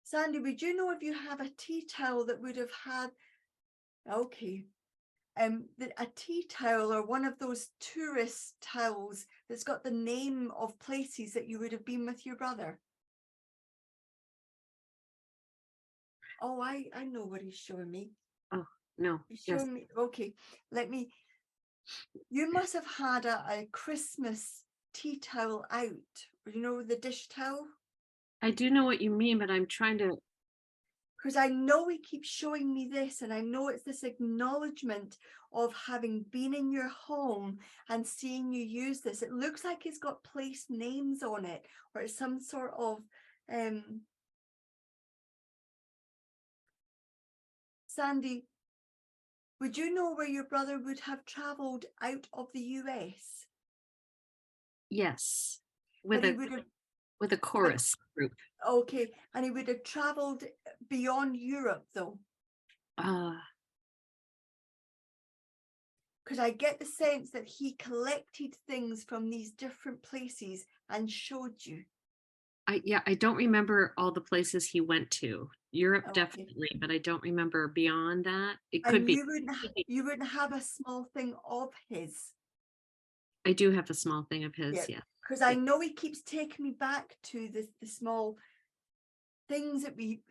Sandy, would you know if you have a tea towel that would have had, okay, a tea towel or one of those tourist towels that's got the name of places that you would have been with your brother? Oh, I know what he's showing me. Oh, no. He's Yes. showing me, okay, you must have had a Christmas tea towel out, you know, the dish towel? I do know what you mean, but I'm trying to. Because I know he keeps showing me this, and I know it's this acknowledgement of having been in your home and seeing you use this. It looks like it's got place names on it, or it's some sort of Sandy, would you know where your brother would have traveled out of the US? Yes. with But he a would have, with a chorus group. okay, and he would have traveled beyond Europe though. Because I get the sense that he collected things from these different places and showed you. I don't remember all the places he went to. Europe Okay. definitely, but I don't remember beyond that. It could And be. you wouldn't have a small thing of his. I do have a small thing of his, yeah. Because I know he keeps taking me back to the small things that we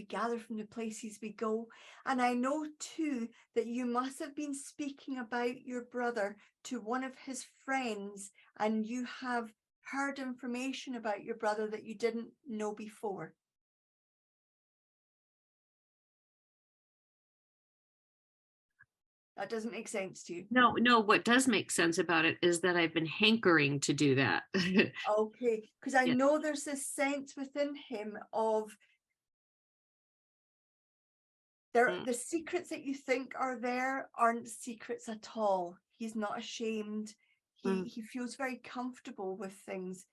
gather from the places we go. And I know too that you must have been speaking about your brother to one of his friends, and you have heard information about your brother that you didn't know before. That doesn't make sense to you. No, what does make sense about it is that I've been hankering to do that. Okay, because I Yeah. know there's this sense within him of the secrets that you think are there aren't secrets at all. He's not ashamed. He feels very comfortable with things.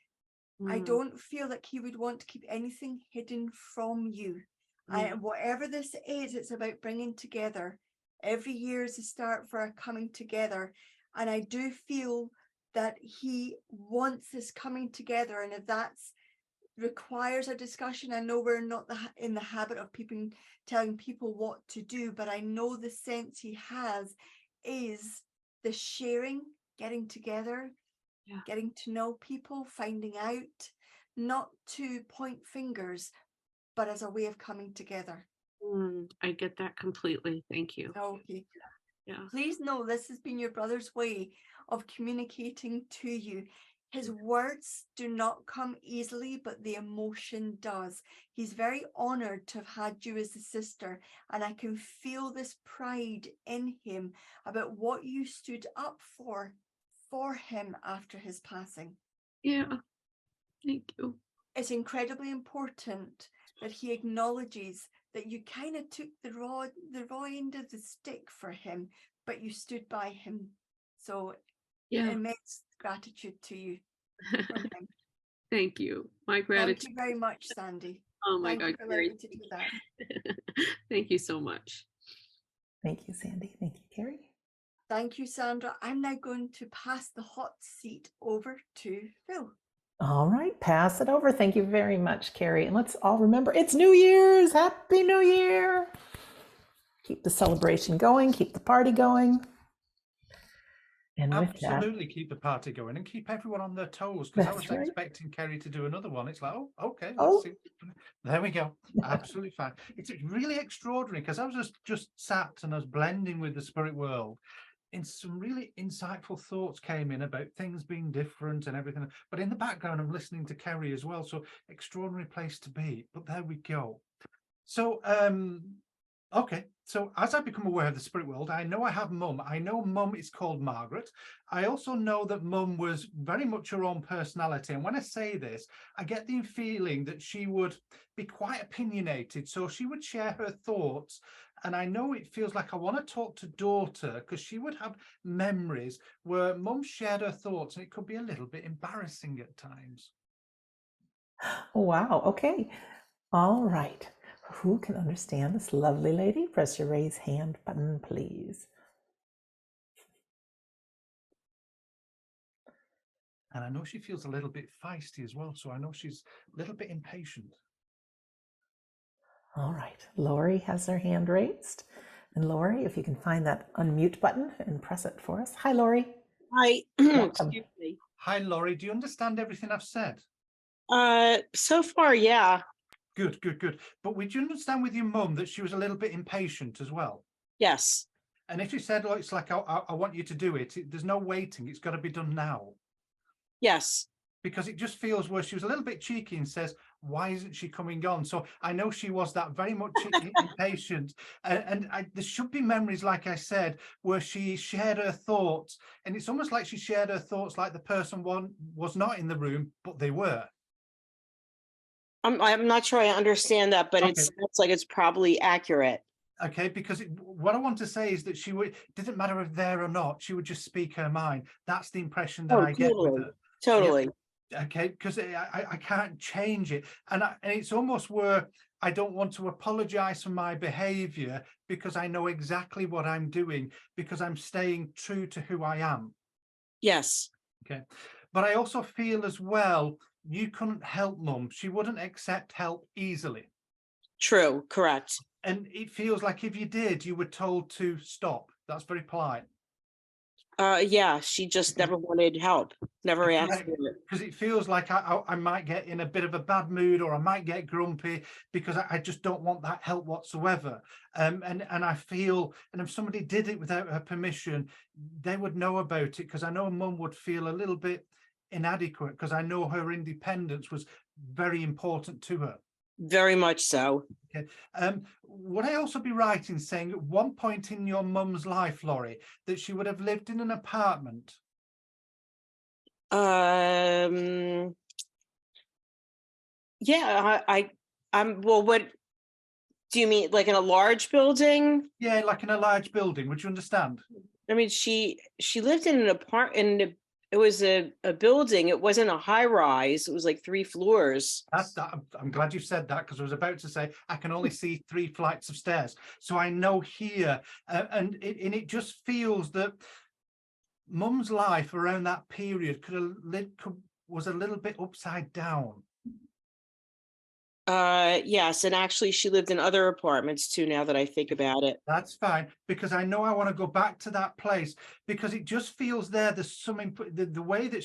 I don't feel like he would want to keep anything hidden from you. And whatever this is, it's about bringing together. Every year is a start for a coming together. And I do feel that he wants this coming together. And if that's requires a discussion, I know we're not in the habit of telling people what to do, but I know the sense he has is the sharing, getting together, getting to know people, finding out, not to point fingers, but as a way of coming together. I get that completely. Thank you. Okay. Yeah. Please know this has been your brother's way of communicating to you. His words do not come easily, but the emotion does. He's very honored to have had you as a sister, and I can feel this pride in him about what you stood up for him after his passing. Yeah. Thank you. It's incredibly important that he acknowledges that you kind of took the raw end of the stick for him, but you stood by him. So immense gratitude to you from him. Thank you. My gratitude. Thank you very much, Sandy. Oh my Thank God, you for Kerry. letting me to do that. Thank you so much. Thank you, Sandy. Thank you, Kerry. Thank you, Sandra. I'm now going to pass the hot seat over to Phil. All right, pass it over. Thank you very much, Kerry. And let's all remember, it's New Year's. Happy New Year. Keep the celebration going. Keep the party going. And with Absolutely keep the party going and keep everyone on their toes, because I was expecting Kerry to do another one. It's like, oh, okay, let's see. There we go. Absolutely fine. It's really extraordinary, because I was just sat and I was blending with the spirit world. And some really insightful thoughts came in about things being different and everything. But in the background, I'm listening to Kerry as well. So extraordinary place to be. But there we go. So, okay. So as I become aware of the spirit world, I know I have Mum. I know Mum is called Margaret. I also know that Mum was very much her own personality. And when I say this, I get the feeling that she would be quite opinionated. So she would share her thoughts. And I know it feels like I want to talk to daughter, because she would have memories where Mum shared her thoughts, and it could be a little bit embarrassing at times. Wow. Okay. All right. Who can understand this lovely lady? Press your raise hand button, please. And I know she feels a little bit feisty as well. So I know she's a little bit impatient. All right. Lori has her hand raised. And Lori, if you can find that unmute button and press it for us. Hi, Lori. Hi. Excuse me. Hi, Lori. Do you understand everything I've said? So far, yeah. Good, good, good. But would you understand with your Mum that she was a little bit impatient as well? Yes. And if you said, oh, it's like, I want you to do it, there's no waiting. It's got to be done now. Yes. Because it just feels where she was a little bit cheeky and says, why isn't she coming on? So I know she was that very much impatient. And there should be memories, like I said, where she shared her thoughts. And it's almost like she shared her thoughts like the person was not in the room, but they were. I'm not sure I understand that, but it sounds like it's probably accurate. Okay, because what I want to say is that she would, didn't matter if there or not, she would just speak her mind. That's the impression that I get with her. Totally. Okay, because I can't change it. And it's almost where I don't want to apologize for my behavior because I know exactly what I'm doing, because I'm staying true to who I am. Yes. Okay. But I also feel as well, you couldn't help mum. She wouldn't accept help easily. True. Correct. And it feels like if you did, you were told to stop. That's very polite. Yeah, she just never wanted help, never asked for it. Because it feels like I might get in a bit of a bad mood, or I might get grumpy because I just don't want that help whatsoever. And I feel, and if somebody did it without her permission, they would know about it, because I know mum would feel a little bit inadequate, because I know her independence was very important to her. Very much so. Okay. Would I also be right in saying at one point in your mum's life, Laurie, that she would have lived in an apartment? Yeah, I'm well, what do you mean, like in a large building? Yeah, like in a large building. Would you understand? I mean, she lived in an apartment. It was a building. It wasn't a high rise. It was like 3 floors. I'm glad you said that, because I was about to say I can only see 3 flights of stairs. So I know here, and it just feels that mum's life around that period was a little bit upside down. Yes, and actually she lived in other apartments too, now that I think about it. That's fine, because I know I want to go back to that place, because it just feels there's some the way that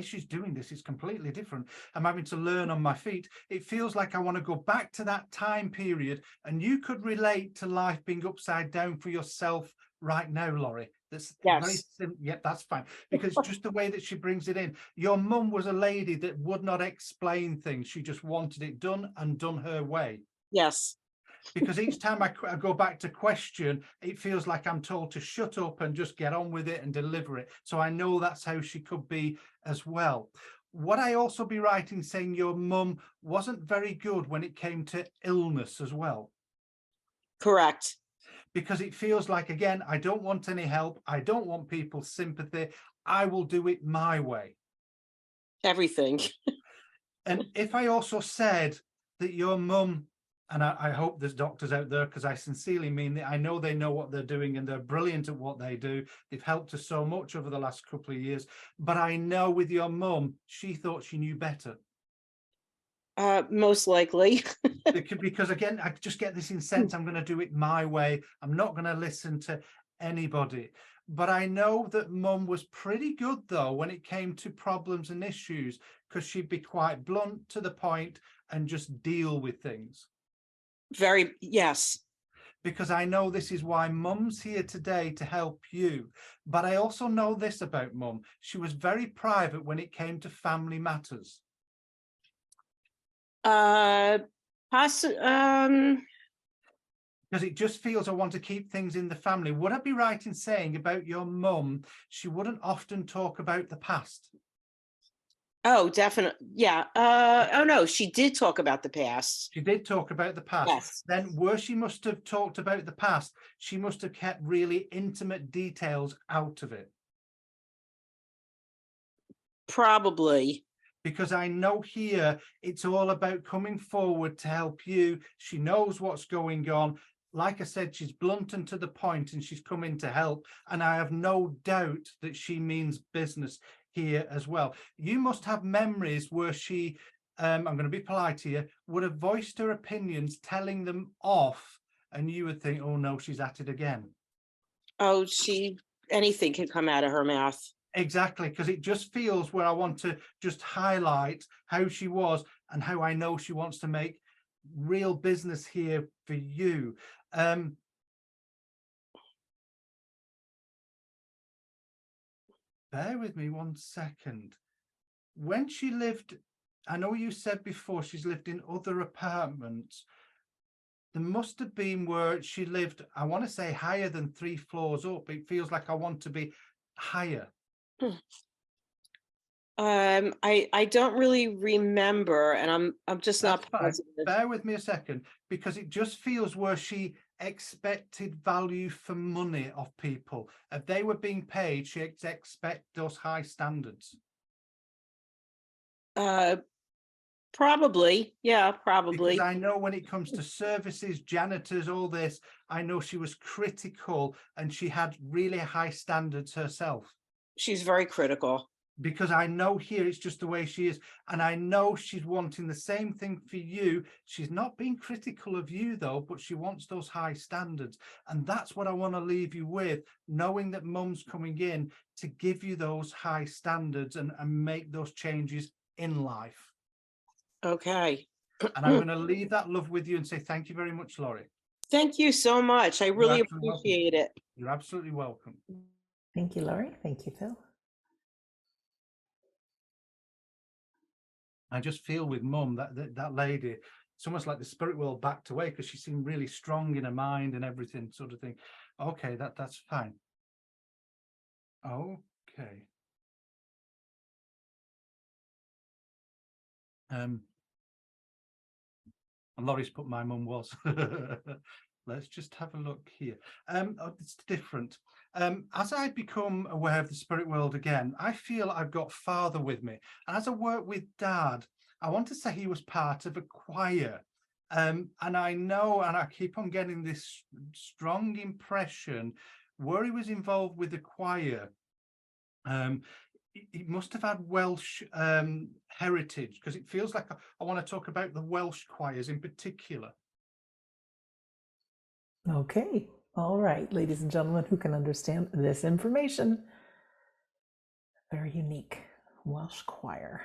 she's doing this is completely different. I'm having to learn on my feet. It feels like I want to go back to that time period, and you could relate to life being upside down for yourself right now, Laurie. That's very simple. Yeah, that's fine, because just the way that she brings it in. Your mum was a lady that would not explain things. She just wanted it done, and done her way. Yes. Because each time I go back to question, it feels like I'm told to shut up and just get on with it and deliver it. So I know that's how she could be as well. Would I also be right in saying your mum wasn't very good when it came to illness as well? Correct. Because it feels like, again, I don't want any help. I don't want people's sympathy. I will do it my way. Everything. And if I also said that your mum, and I hope there's doctors out there, because I sincerely mean that, I know they know what they're doing and they're brilliant at what they do. They've helped us so much over the last couple of years. But I know with your mum, she thought she knew better. Most likely. Because again, I just get this sense, I'm going to do it my way. I'm not going to listen to anybody. But I know that mum was pretty good, though, when it came to problems and issues, because she'd be quite blunt, to the point, and just deal with things. Yes. Because I know this is why mum's here today, to help you. But I also know this about mum. She was very private when it came to family matters. Because it just feels I want to keep things in the family. Would I be right in saying about your mum, she wouldn't often talk about the past? Oh, definitely. Yeah. Oh no, she did talk about the past. She did talk about the past. Yes. Then where she must have talked about the past, she must have kept really intimate details out of it. Probably. Because I know here it's all about coming forward to help you. She knows what's going on. Like I said, she's blunt and to the point, and she's coming to help. And I have no doubt that she means business here as well. You must have memories where she, I'm going to be polite here, would have voiced her opinions, telling them off, and you would think, oh no, she's at it again. Oh, anything can come out of her mouth. Exactly, because it just feels where I want to just highlight how she was and how I know she wants to make real business here for you. Bear with me 1 second. When she lived, I know you said before she's lived in other apartments. There must have been where she lived, I want to say higher than 3 floors up. It feels like I want to be higher. I don't really remember, and I'm just not positive. Bear with me a second, because it just feels where she expected value for money of people. If they were being paid, she expect those high standards. Probably. Yeah, Because probably. I know when it comes to services, janitors, all this, I know she was critical and she had really high standards herself. She's very critical. Because I know here it's just the way she is, and I know she's wanting the same thing for you. She's not being critical of you though, but she wants those high standards, and that's what I want to leave you with, knowing that mum's coming in to give you those high standards and make those changes in life. Okay. And I'm going to leave that love with you and say thank you very much, Laurie. Thank you so much. I really absolutely welcome. appreciate it. You're absolutely welcome. Thank you, Laurie. Thank you, Phil. I just feel with mum that lady, it's almost like the spirit world backed away because she seemed really strong in her mind and everything, sort of thing. Okay, that's fine. Okay. And Laurie's put my mum was. Let's just have a look here. It's different. As I become aware of the spirit world again, I feel I've got Father with me. And as I work with Dad, I want to say he was part of a choir. And I know, and I keep on getting this strong impression where he was involved with the choir. He must have had Welsh heritage, because it feels like I want to talk about the Welsh choirs in particular. Okay. All right, ladies and gentlemen who can understand this information. Very unique Welsh choir.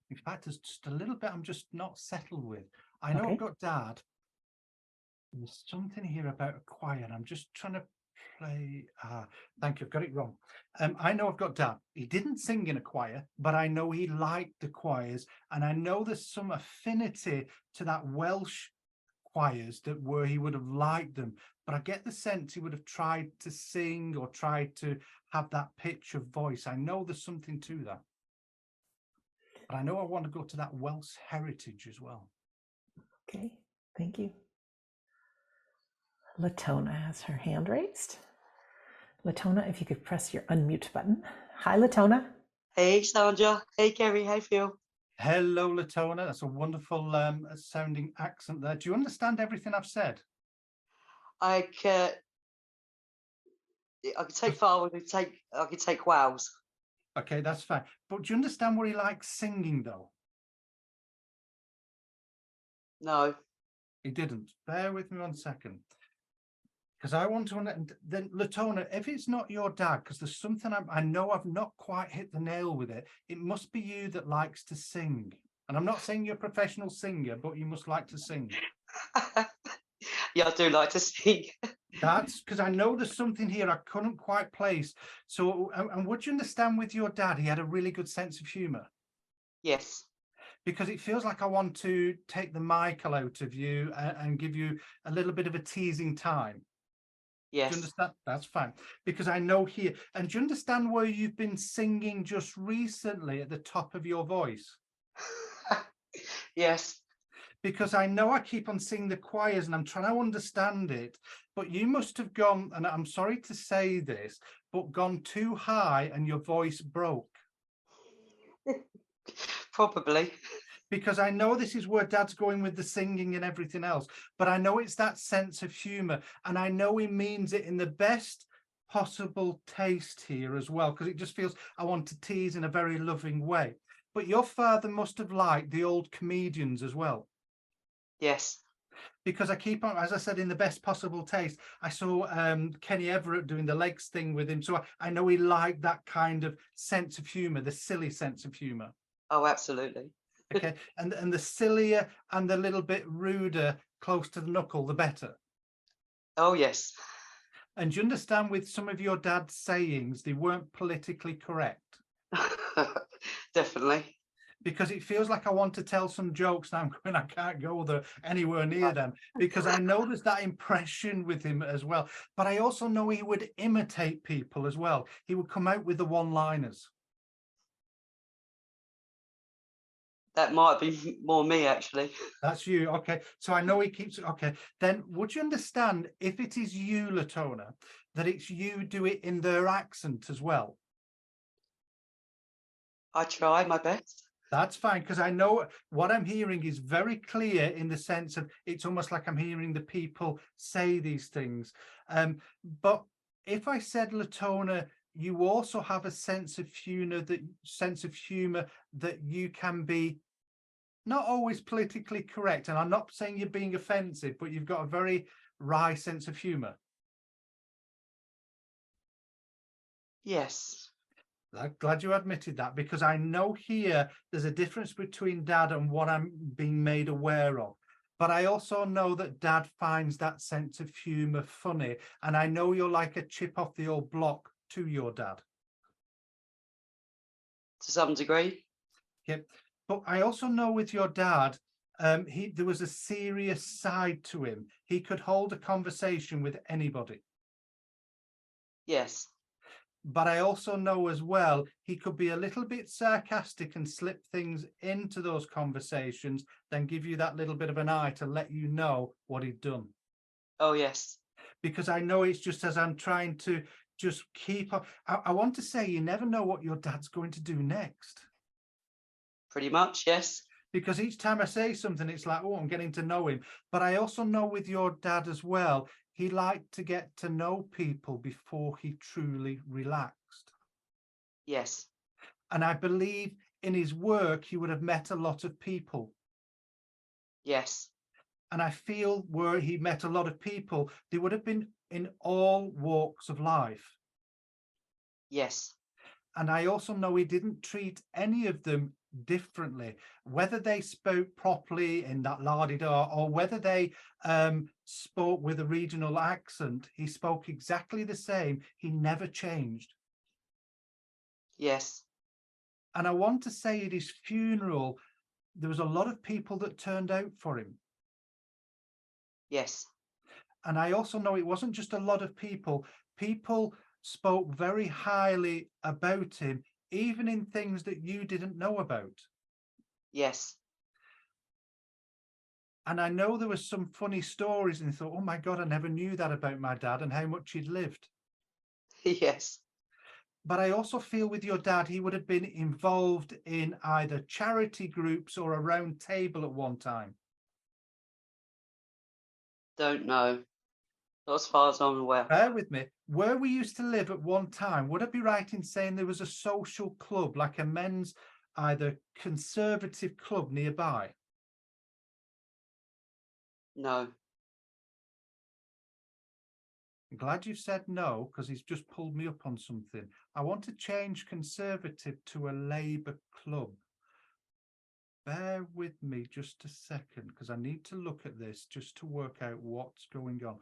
In fact, there's just a little bit I'm just not settled with. I know I've got Dad. There's something here about a choir, and I'm just trying to play. Thank you, I've got it wrong. I know I've got Dad. He didn't sing in a choir, but I know he liked the choirs, and I know there's some affinity to that Welsh choirs that where he would have liked them, but I get the sense he would have tried to sing or tried to have that pitch of voice. I know there's something to that, but I know I want to go to that Welsh heritage as well. Okay, thank you. Latona has her hand raised. Latona, if you could press your unmute button. Hi, Latona. Hey, Sandra. Hey, Kerry. How you feel? Hello, Latona. That's a wonderful sounding accent there. Do you understand everything I've said? I could take far. I could take wows. Okay, that's fine. But do you understand what he likes singing though? No. He didn't. Bear with me 1 second. Because I want to, then Latona, if it's not your dad, because there's something I know I've not quite hit the nail with it, it must be you that likes to sing. And I'm not saying you're a professional singer, but you must like to sing. Yeah, I do like to sing. That's because I know there's something here I couldn't quite place. So, and would you understand with your dad, he had a really good sense of humor? Yes. Because it feels like I want to take the Michael out of you and give you a little bit of a teasing time. Yes. Do you understand? That's fine. Because I know here, and do you understand where you've been singing just recently at the top of your voice? Yes. Because I know I keep on singing the choirs and I'm trying to understand it, but you must have gone, and I'm sorry to say this, but gone too high and your voice broke. Probably. Because I know this is where Dad's going with the singing and everything else, but I know it's that sense of humor, and I know he means it in the best possible taste here as well, because it just feels I want to tease in a very loving way. But your father must have liked the old comedians as well. Yes. Because I keep on, as I said, in the best possible taste. I saw Kenny Everett doing the legs thing with him, so I know he liked that kind of sense of humor, the silly sense of humor. Oh, absolutely. Okay, and the sillier and the little bit ruder, close to the knuckle, the better. Oh, yes. And do you understand with some of your dad's sayings, they weren't politically correct? Definitely. Because it feels like I want to tell some jokes now, and I can't go there anywhere near them, because I know there's that impression with him as well. But I also know he would imitate people as well. He would come out with the one-liners. That might be more me, actually. That's you. Okay. So I know he keeps. Okay. Then would you understand if it is you, Latona, that it's you do it in their accent as well? I try my best. That's fine, because I know what I'm hearing is very clear in the sense of it's almost like I'm hearing the people say these things. But if I said, Latona, you also have a sense of humor that you can be not always politically correct, and I'm not saying you're being offensive, but you've got a very wry sense of humor. Yes. I'm glad you admitted that, because I know here there's a difference between Dad and what I'm being made aware of. But I also know that Dad finds that sense of humor funny. And I know you're like a chip off the old block to your dad. To some degree. Yep. But I also know with your dad, there was a serious side to him. He could hold a conversation with anybody. Yes. But I also know as well, he could be a little bit sarcastic and slip things into those conversations, then give you that little bit of an eye to let you know what he'd done. Oh, yes. Because I know it's just as I'm trying to just keep up. I want to say you never know what your dad's going to do next. Pretty much, yes. Because each time I say something, it's like, oh, I'm getting to know him. But I also know with your dad as well, he liked to get to know people before he truly relaxed. Yes. And I believe in his work, he would have met a lot of people. Yes. And I feel where he met a lot of people, they would have been in all walks of life. Yes. And I also know he didn't treat any of them differently, whether they spoke properly in that la-di-da or whether they spoke with a regional accent. He spoke exactly the same. He never changed. Yes. And I want to say at his funeral, there was a lot of people that turned out for him. Yes. And I also know it wasn't just a lot of people. People spoke very highly about him, even in things that you didn't know about. Yes. And I know there was some funny stories and thought, oh my God, I never knew that about my dad and how much he'd lived. Yes. But I also feel with your dad, he would have been involved in either charity groups or a round table at one time. Don't know. Not as far as I'm aware. Bear with me. Where we used to live at one time, would I be right in saying there was a social club, like a men's either conservative club nearby? No. I'm glad you said no, because he's just pulled me up on something. I want to change conservative to a Labour club. Bear with me just a second, because I need to look at this just to work out what's going on.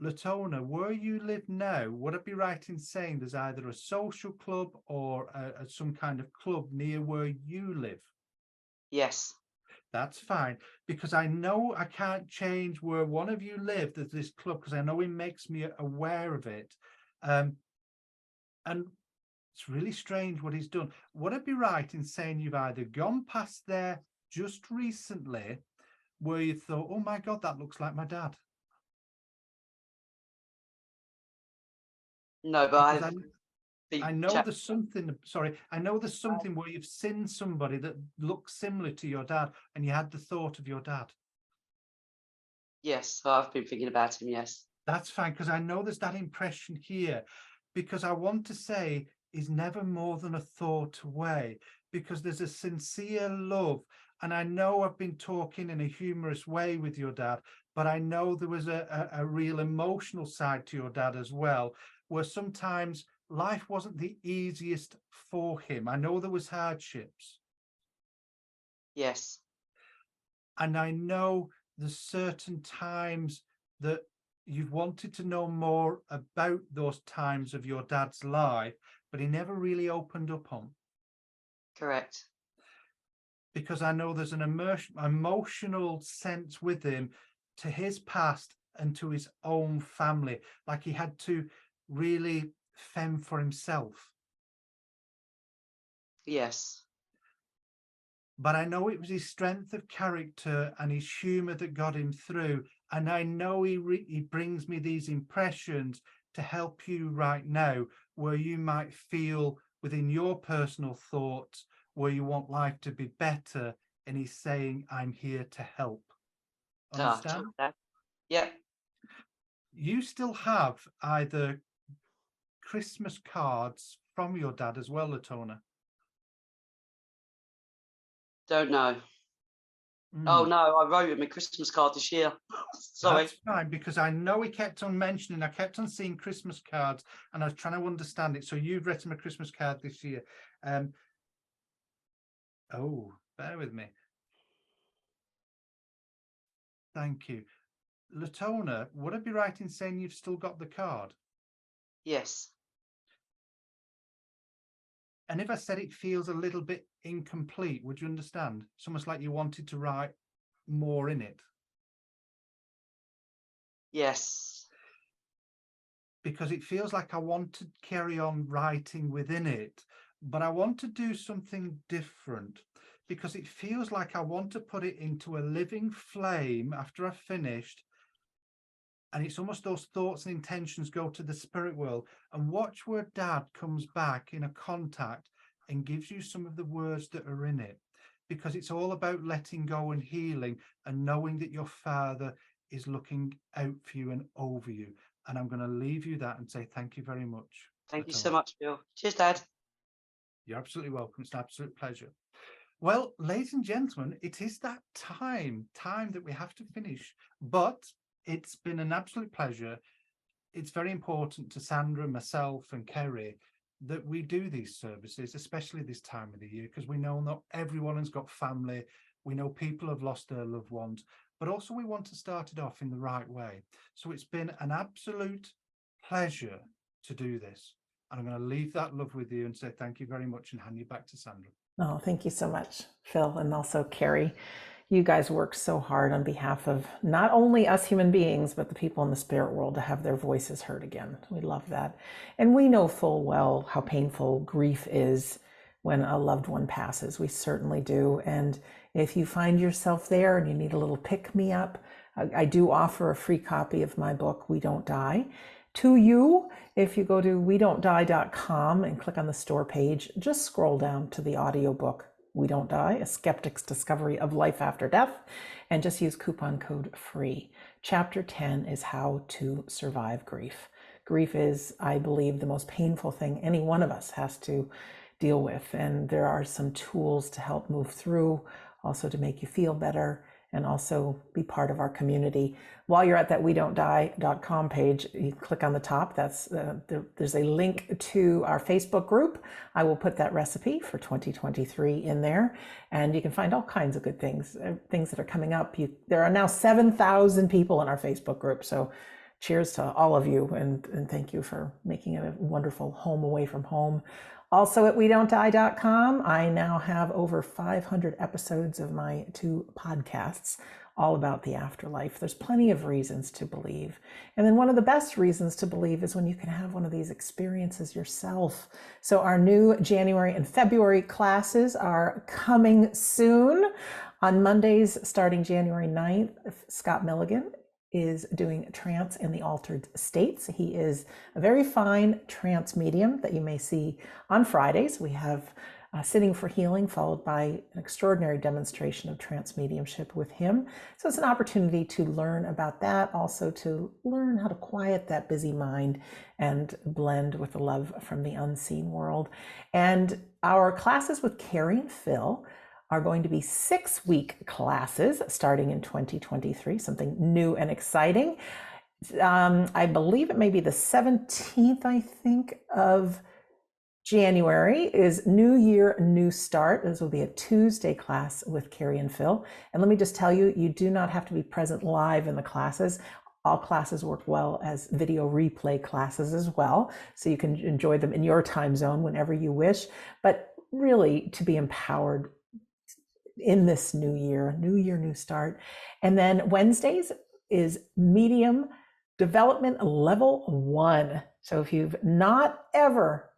Latona, where you live now, would I be right in saying there's either a social club or some kind of club near where you live? Yes. That's fine, because I know I can't change where one of you live. There's this club, because I know he makes me aware of it. And it's really strange what he's done. Would I be right in saying you've either gone past there just recently where you thought, oh my God, that looks like my dad? No, but I know there's something, sorry, I know there's something where you've seen somebody that looks similar to your dad and you had the thought of your dad. Yes, I've been thinking about him, yes. That's fine, because I know there's that impression here, because I want to say is never more than a thought away, because there's a sincere love. And I know I've been talking in a humorous way with your dad, but I know there was a real emotional side to your dad as well, where sometimes life wasn't the easiest for him. I know there was hardships. Yes. And I know there's certain times that you've wanted to know more about those times of your dad's life, but he never really opened up on. Correct. Because I know there's an emotional sense with him to his past and to his own family, like he had to really fend for himself. Yes. But I know it was his strength of character and his humor that got him through. And I know he brings me these impressions to help you right now, where you might feel within your personal thoughts where you want life to be better, and he's saying, I'm here to help. Understand? Yeah. You still have either Christmas cards from your dad as well, Latona? Don't know. Oh no, I wrote him a Christmas card this year. Sorry. That's fine, because I know he kept on mentioning, I kept on seeing Christmas cards and I was trying to understand it. So you've written a Christmas card this year. Oh, bear with me. Thank you. Latona, would I be right in saying you've still got the card? Yes. And if I said it feels a little bit incomplete, would you understand? It's almost like you wanted to write more in it. Yes. Because it feels like I want to carry on writing within it, but I want to do something different, because it feels like I want to put it into a living flame after I've finished. And it's almost those thoughts and intentions go to the spirit world, and watch where Dad comes back in a contact and gives you some of the words that are in it, because it's all about letting go and healing and knowing that your father is looking out for you and over you. And I'm going to leave you that and say thank you very much. Thank you so much, Bill. Cheers, Dad. You're absolutely welcome. It's an absolute pleasure. Well, ladies and gentlemen, it is that time that we have to finish, but it's been an absolute pleasure. It's very important to Sandra, myself and Kerry that we do these services, especially this time of the year, because we know not everyone has got family. We know people have lost their loved ones, but also we want to start it off in the right way. So it's been an absolute pleasure to do this. And I'm going to leave that love with you and say thank you very much and hand you back to Sandra. Oh, thank you so much, Phil, and also Kerry. You guys work so hard on behalf of not only us human beings, but the people in the spirit world to have their voices heard again. We love that. And we know full well how painful grief is when a loved one passes. We certainly do. And if you find yourself there and you need a little pick-me-up, I do offer a free copy of my book, We Don't Die, to you. If you go to wedon'tdie.com and click on the store page, just scroll down to the audiobook, We Don't Die, A Skeptic's Discovery of Life After Death, and just use coupon code FREE. Chapter 10 is how to survive grief. Grief is, I believe, the most painful thing any one of us has to deal with. And there are some tools to help move through, also to make you feel better, and also be part of our community. While you're at that wedon'tdie.com page, you click on the top. That's there's a link to our Facebook group. I will put that recipe for 2023 in there, and you can find all kinds of good things that are coming up. There are now 7,000 people in our Facebook group, so cheers to all of you, and thank you for making it a wonderful home away from home. Also at wedon'tdie.com, I now have over 500 episodes of my 2 podcasts all about the afterlife. There's plenty of reasons to believe. And then one of the best reasons to believe is when you can have one of these experiences yourself. So our new January and February classes are coming soon. On Mondays, starting January 9th, Scott Milligan is doing trance in the altered states. He is a very fine trance medium that you may see on Fridays. We have Sitting for Healing, followed by an extraordinary demonstration of trance mediumship with him. So it's an opportunity to learn about that, also to learn how to quiet that busy mind and blend with the love from the unseen world. And our classes with Kerry and Phil are going to be 6-week classes starting in 2023, something new and exciting. I believe it may be the 17th, I think, of January is New Year, New Start. This will be a Tuesday class with Kerry and Phil. And let me just tell you, you do not have to be present live in the classes. All classes work well as video replay classes as well, so you can enjoy them in your time zone whenever you wish. But really, to be empowered in this new year, New Start. And then Wednesdays is Medium Development Level 1. So if you've not ever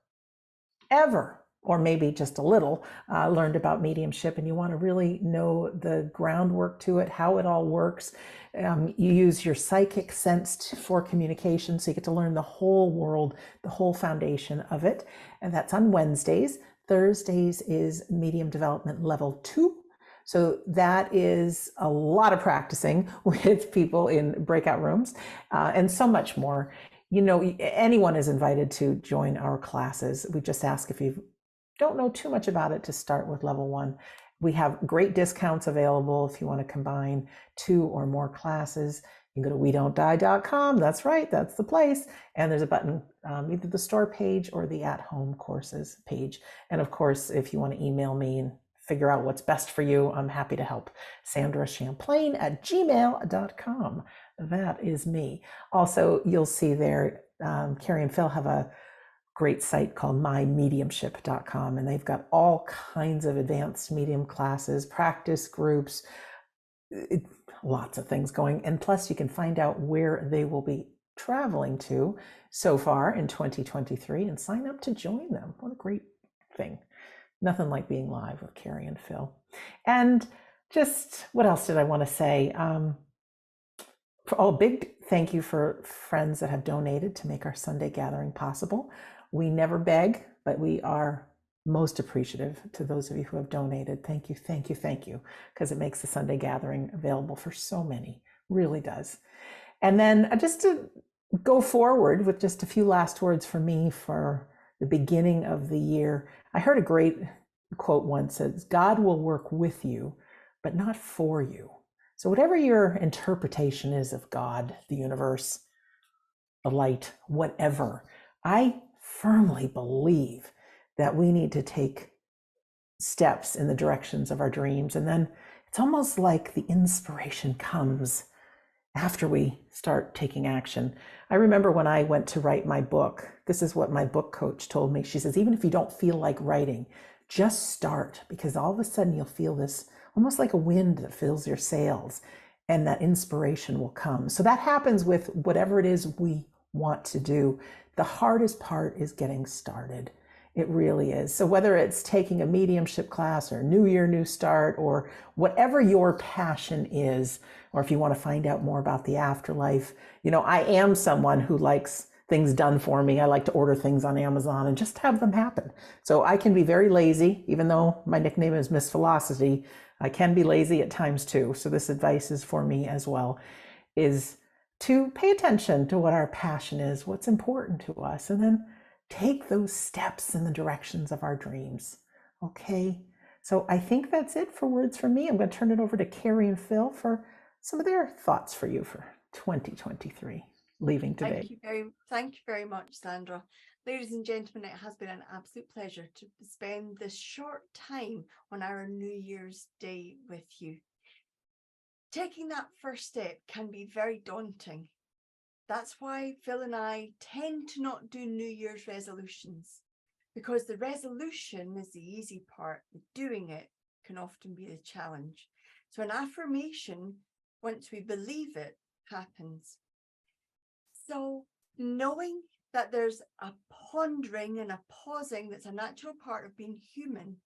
or maybe just a little, learned about mediumship, and you want to really know the groundwork to it, how it all works. You use your psychic sense for communication, so you get to learn the whole world, the whole foundation of it. And that's on Wednesdays. Thursdays is Medium Development Level 2. So that is a lot of practicing with people in breakout rooms and so much more. You know, anyone is invited to join our classes. We just ask if you don't know too much about it to start with level 1. We have great discounts available if you want to combine 2 or more classes. You can go to wedon'tdie.com. That's right, that's the place. And there's a button, either the store page or the at-home courses page. And of course, if you want to email me and figure out what's best for you, I'm happy to help. sandrachamplain@gmail.com. That is me. Also, you'll see there, Kerry and Phil have a great site called mymediumship.com, and they've got all kinds of advanced medium classes, practice groups, lots of things going. And plus, you can find out where they will be traveling to so far in 2023 and sign up to join them. What a great thing. Nothing like being live with Kerry and Phil. And just what else did I want to say? Big thank you for friends that have donated to make our Sunday gathering possible. We never beg, but we are most appreciative to those of you who have donated. Thank you, thank you, thank you, because it makes the Sunday gathering available for so many, really does. And then just to go forward with just a few last words for me for the beginning of the year. I heard a great quote once, says, God will work with you, but not for you. So whatever your interpretation is of God, the universe, the light, whatever, I firmly believe that we need to take steps in the directions of our dreams. And then it's almost like the inspiration comes after we start taking action. I remember when I went to write my book, this is what my book coach told me. She says, even if you don't feel like writing, just start, because all of a sudden you'll feel this almost like a wind that fills your sails, and that inspiration will come. So that happens with whatever it is we want to do. The hardest part is getting started. It really is. So whether it's taking a mediumship class or New Year, New Start, or whatever your passion is, or if you want to find out more about the afterlife, you know, I am someone who likes things done for me. I like to order things on Amazon and just have them happen. So I can be very lazy, even though my nickname is Miss Velocity. I can be lazy at times too. So this advice is for me as well, is to pay attention to what our passion is, what's important to us, and then take those steps in the directions of our dreams. Okay, so I think that's it for words from me. I'm going to turn it over to Kerry and Phil for some of their thoughts for you for 2023, leaving today. Thank you very much, Sandra. Ladies and gentlemen, it has been an absolute pleasure to spend this short time on our New Year's Day with you. Taking that first step can be very daunting. That's why Phil and I tend to not do New Year's resolutions, because the resolution is the easy part. The doing it can often be the challenge. So an affirmation, once we believe it, happens. So knowing that there's a pondering and a pausing that's a natural part of being human,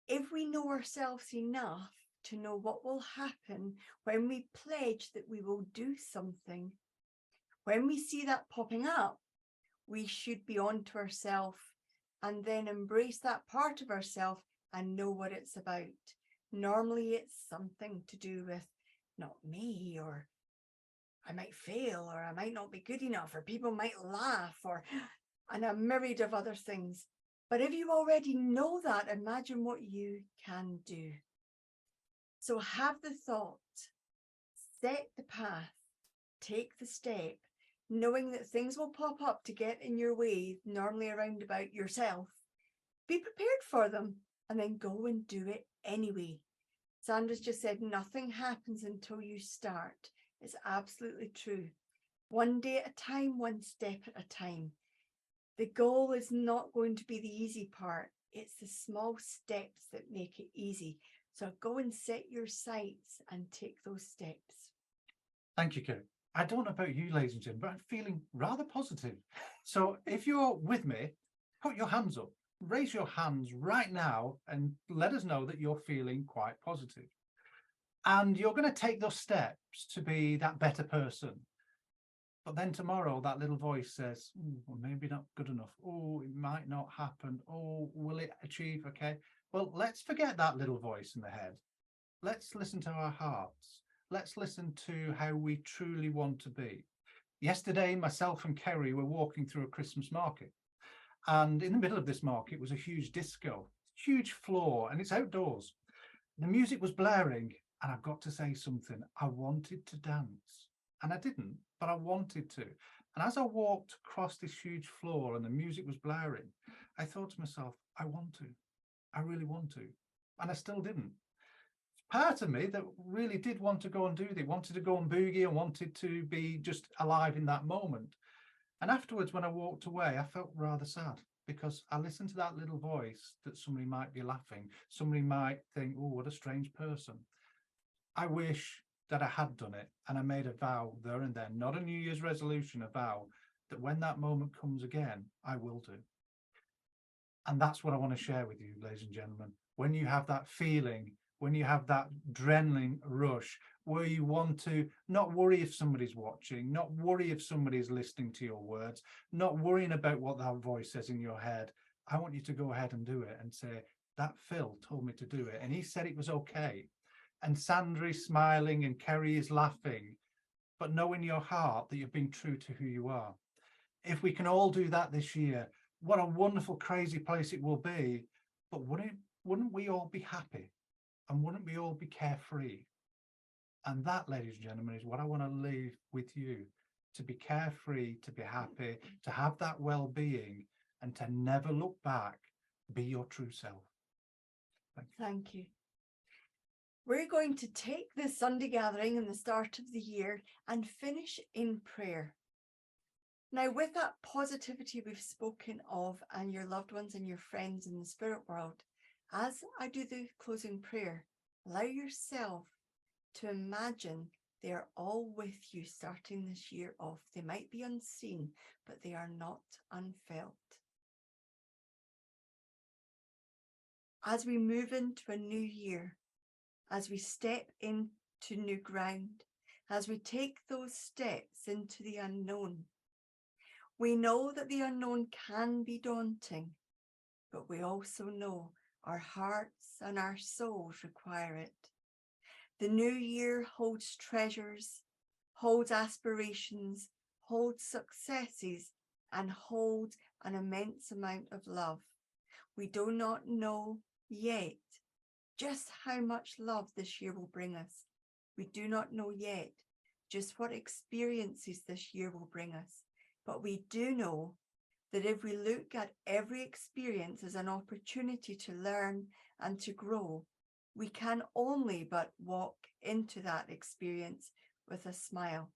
if we know ourselves enough to know what will happen when we pledge that we will do something, when we see that popping up, we should be on to ourselves and then embrace that part of ourselves and know what it's about. Normally it's something to do with not me, or I might fail, or I might not be good enough, or people might laugh, and a myriad of other things. But if you already know that, imagine what you can do. So have the thought, set the path, take the step, knowing that things will pop up to get in your way, normally around about yourself. Be prepared for them, and then go and do it anyway. Sandra's just said nothing happens until you start. It's absolutely true. One day at a time, one step at a time. The goal is not going to be the easy part. It's the small steps that make it easy. So go and set your sights and take those steps. Thank you, Kerry. I don't know about you, ladies and gentlemen, but I'm feeling rather positive. So if you're with me, put your hands up. raise your hands right now and let us know that you're feeling quite positive. And you're going to take those steps to be that better person. But then tomorrow, that little voice says, well, maybe not good enough. Oh, it might not happen. Oh, will it achieve? Okay. Well, let's forget that little voice in the head. Let's listen to our hearts. Let's listen to how we truly want to be. Yesterday, myself and Kerry were walking through a Christmas market. And in the middle of this market was a huge disco, huge floor, and it's outdoors. The music was blaring, and I've got to say something. I wanted to dance, and I didn't, but I wanted to. And as I walked across this huge floor and the music was blaring, I thought to myself, I want to. I really want to. And I still didn't. Part of me that really did want to go and do that, wanted to go and boogie and wanted to be just alive in that moment. And afterwards, when I walked away, I felt rather sad because I listened to that little voice that somebody might be laughing. Somebody might think, oh, what a strange person. I wish that I had done it. And I made a vow there and then, not a New Year's resolution, a vow that when that moment comes again, I will do. And that's what I want to share with you, ladies and gentlemen. When you have that feeling, when you have that adrenaline rush, where you want to not worry if somebody's watching, not worry if somebody's listening to your words, not worrying about what that voice says in your head, I want you to go ahead and do it and say, that Phil told me to do it and he said it was okay. And Sandra is smiling and Kerry is laughing, but know in your heart that you're being true to who you are. If we can all do that this year, what a wonderful, crazy place it will be. But wouldn't we all be happy? And wouldn't we all be carefree? And that, ladies and gentlemen, is what I want to leave with you, to be carefree, to be happy, to have that well-being, and to never look back, be your true self. Thank you. We're going to take this Sunday gathering and the start of the year and finish in prayer. Now, with that positivity we've spoken of and your loved ones and your friends in the spirit world, as I do the closing prayer, allow yourself to imagine they are all with you starting this year off. They might be unseen, but they are not unfelt. As we move into a new year, as we step into new ground, as we take those steps into the unknown, we know that the unknown can be daunting, but we also know our hearts and our souls require it. The new year holds treasures, holds aspirations, holds successes, and holds an immense amount of love. We do not know yet just how much love this year will bring us. We do not know yet just what experiences this year will bring us. But we do know that if we look at every experience as an opportunity to learn and to grow, we can only but walk into that experience with a smile.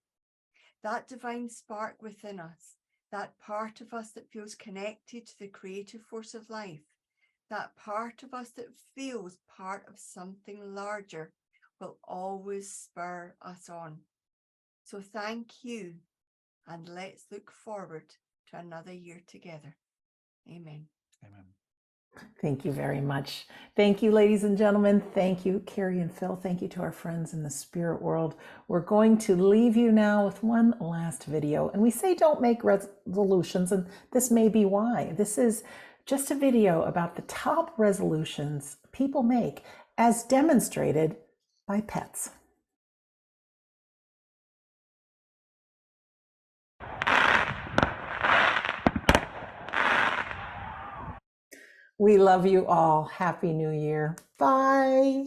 That divine spark within us, that part of us that feels connected to the creative force of life, that part of us that feels part of something larger, will always spur us on. So thank you, and let's look forward to another year together. Amen. Amen. Thank you very much. Thank you, ladies and gentlemen. Thank you, Kerry and Phil. Thank you to our friends in the spirit world. We're going to leave you now with one last video. And we say don't make resolutions, and this may be why. This is just a video about the top resolutions people make as demonstrated by pets. We love you all. Happy New Year. Bye.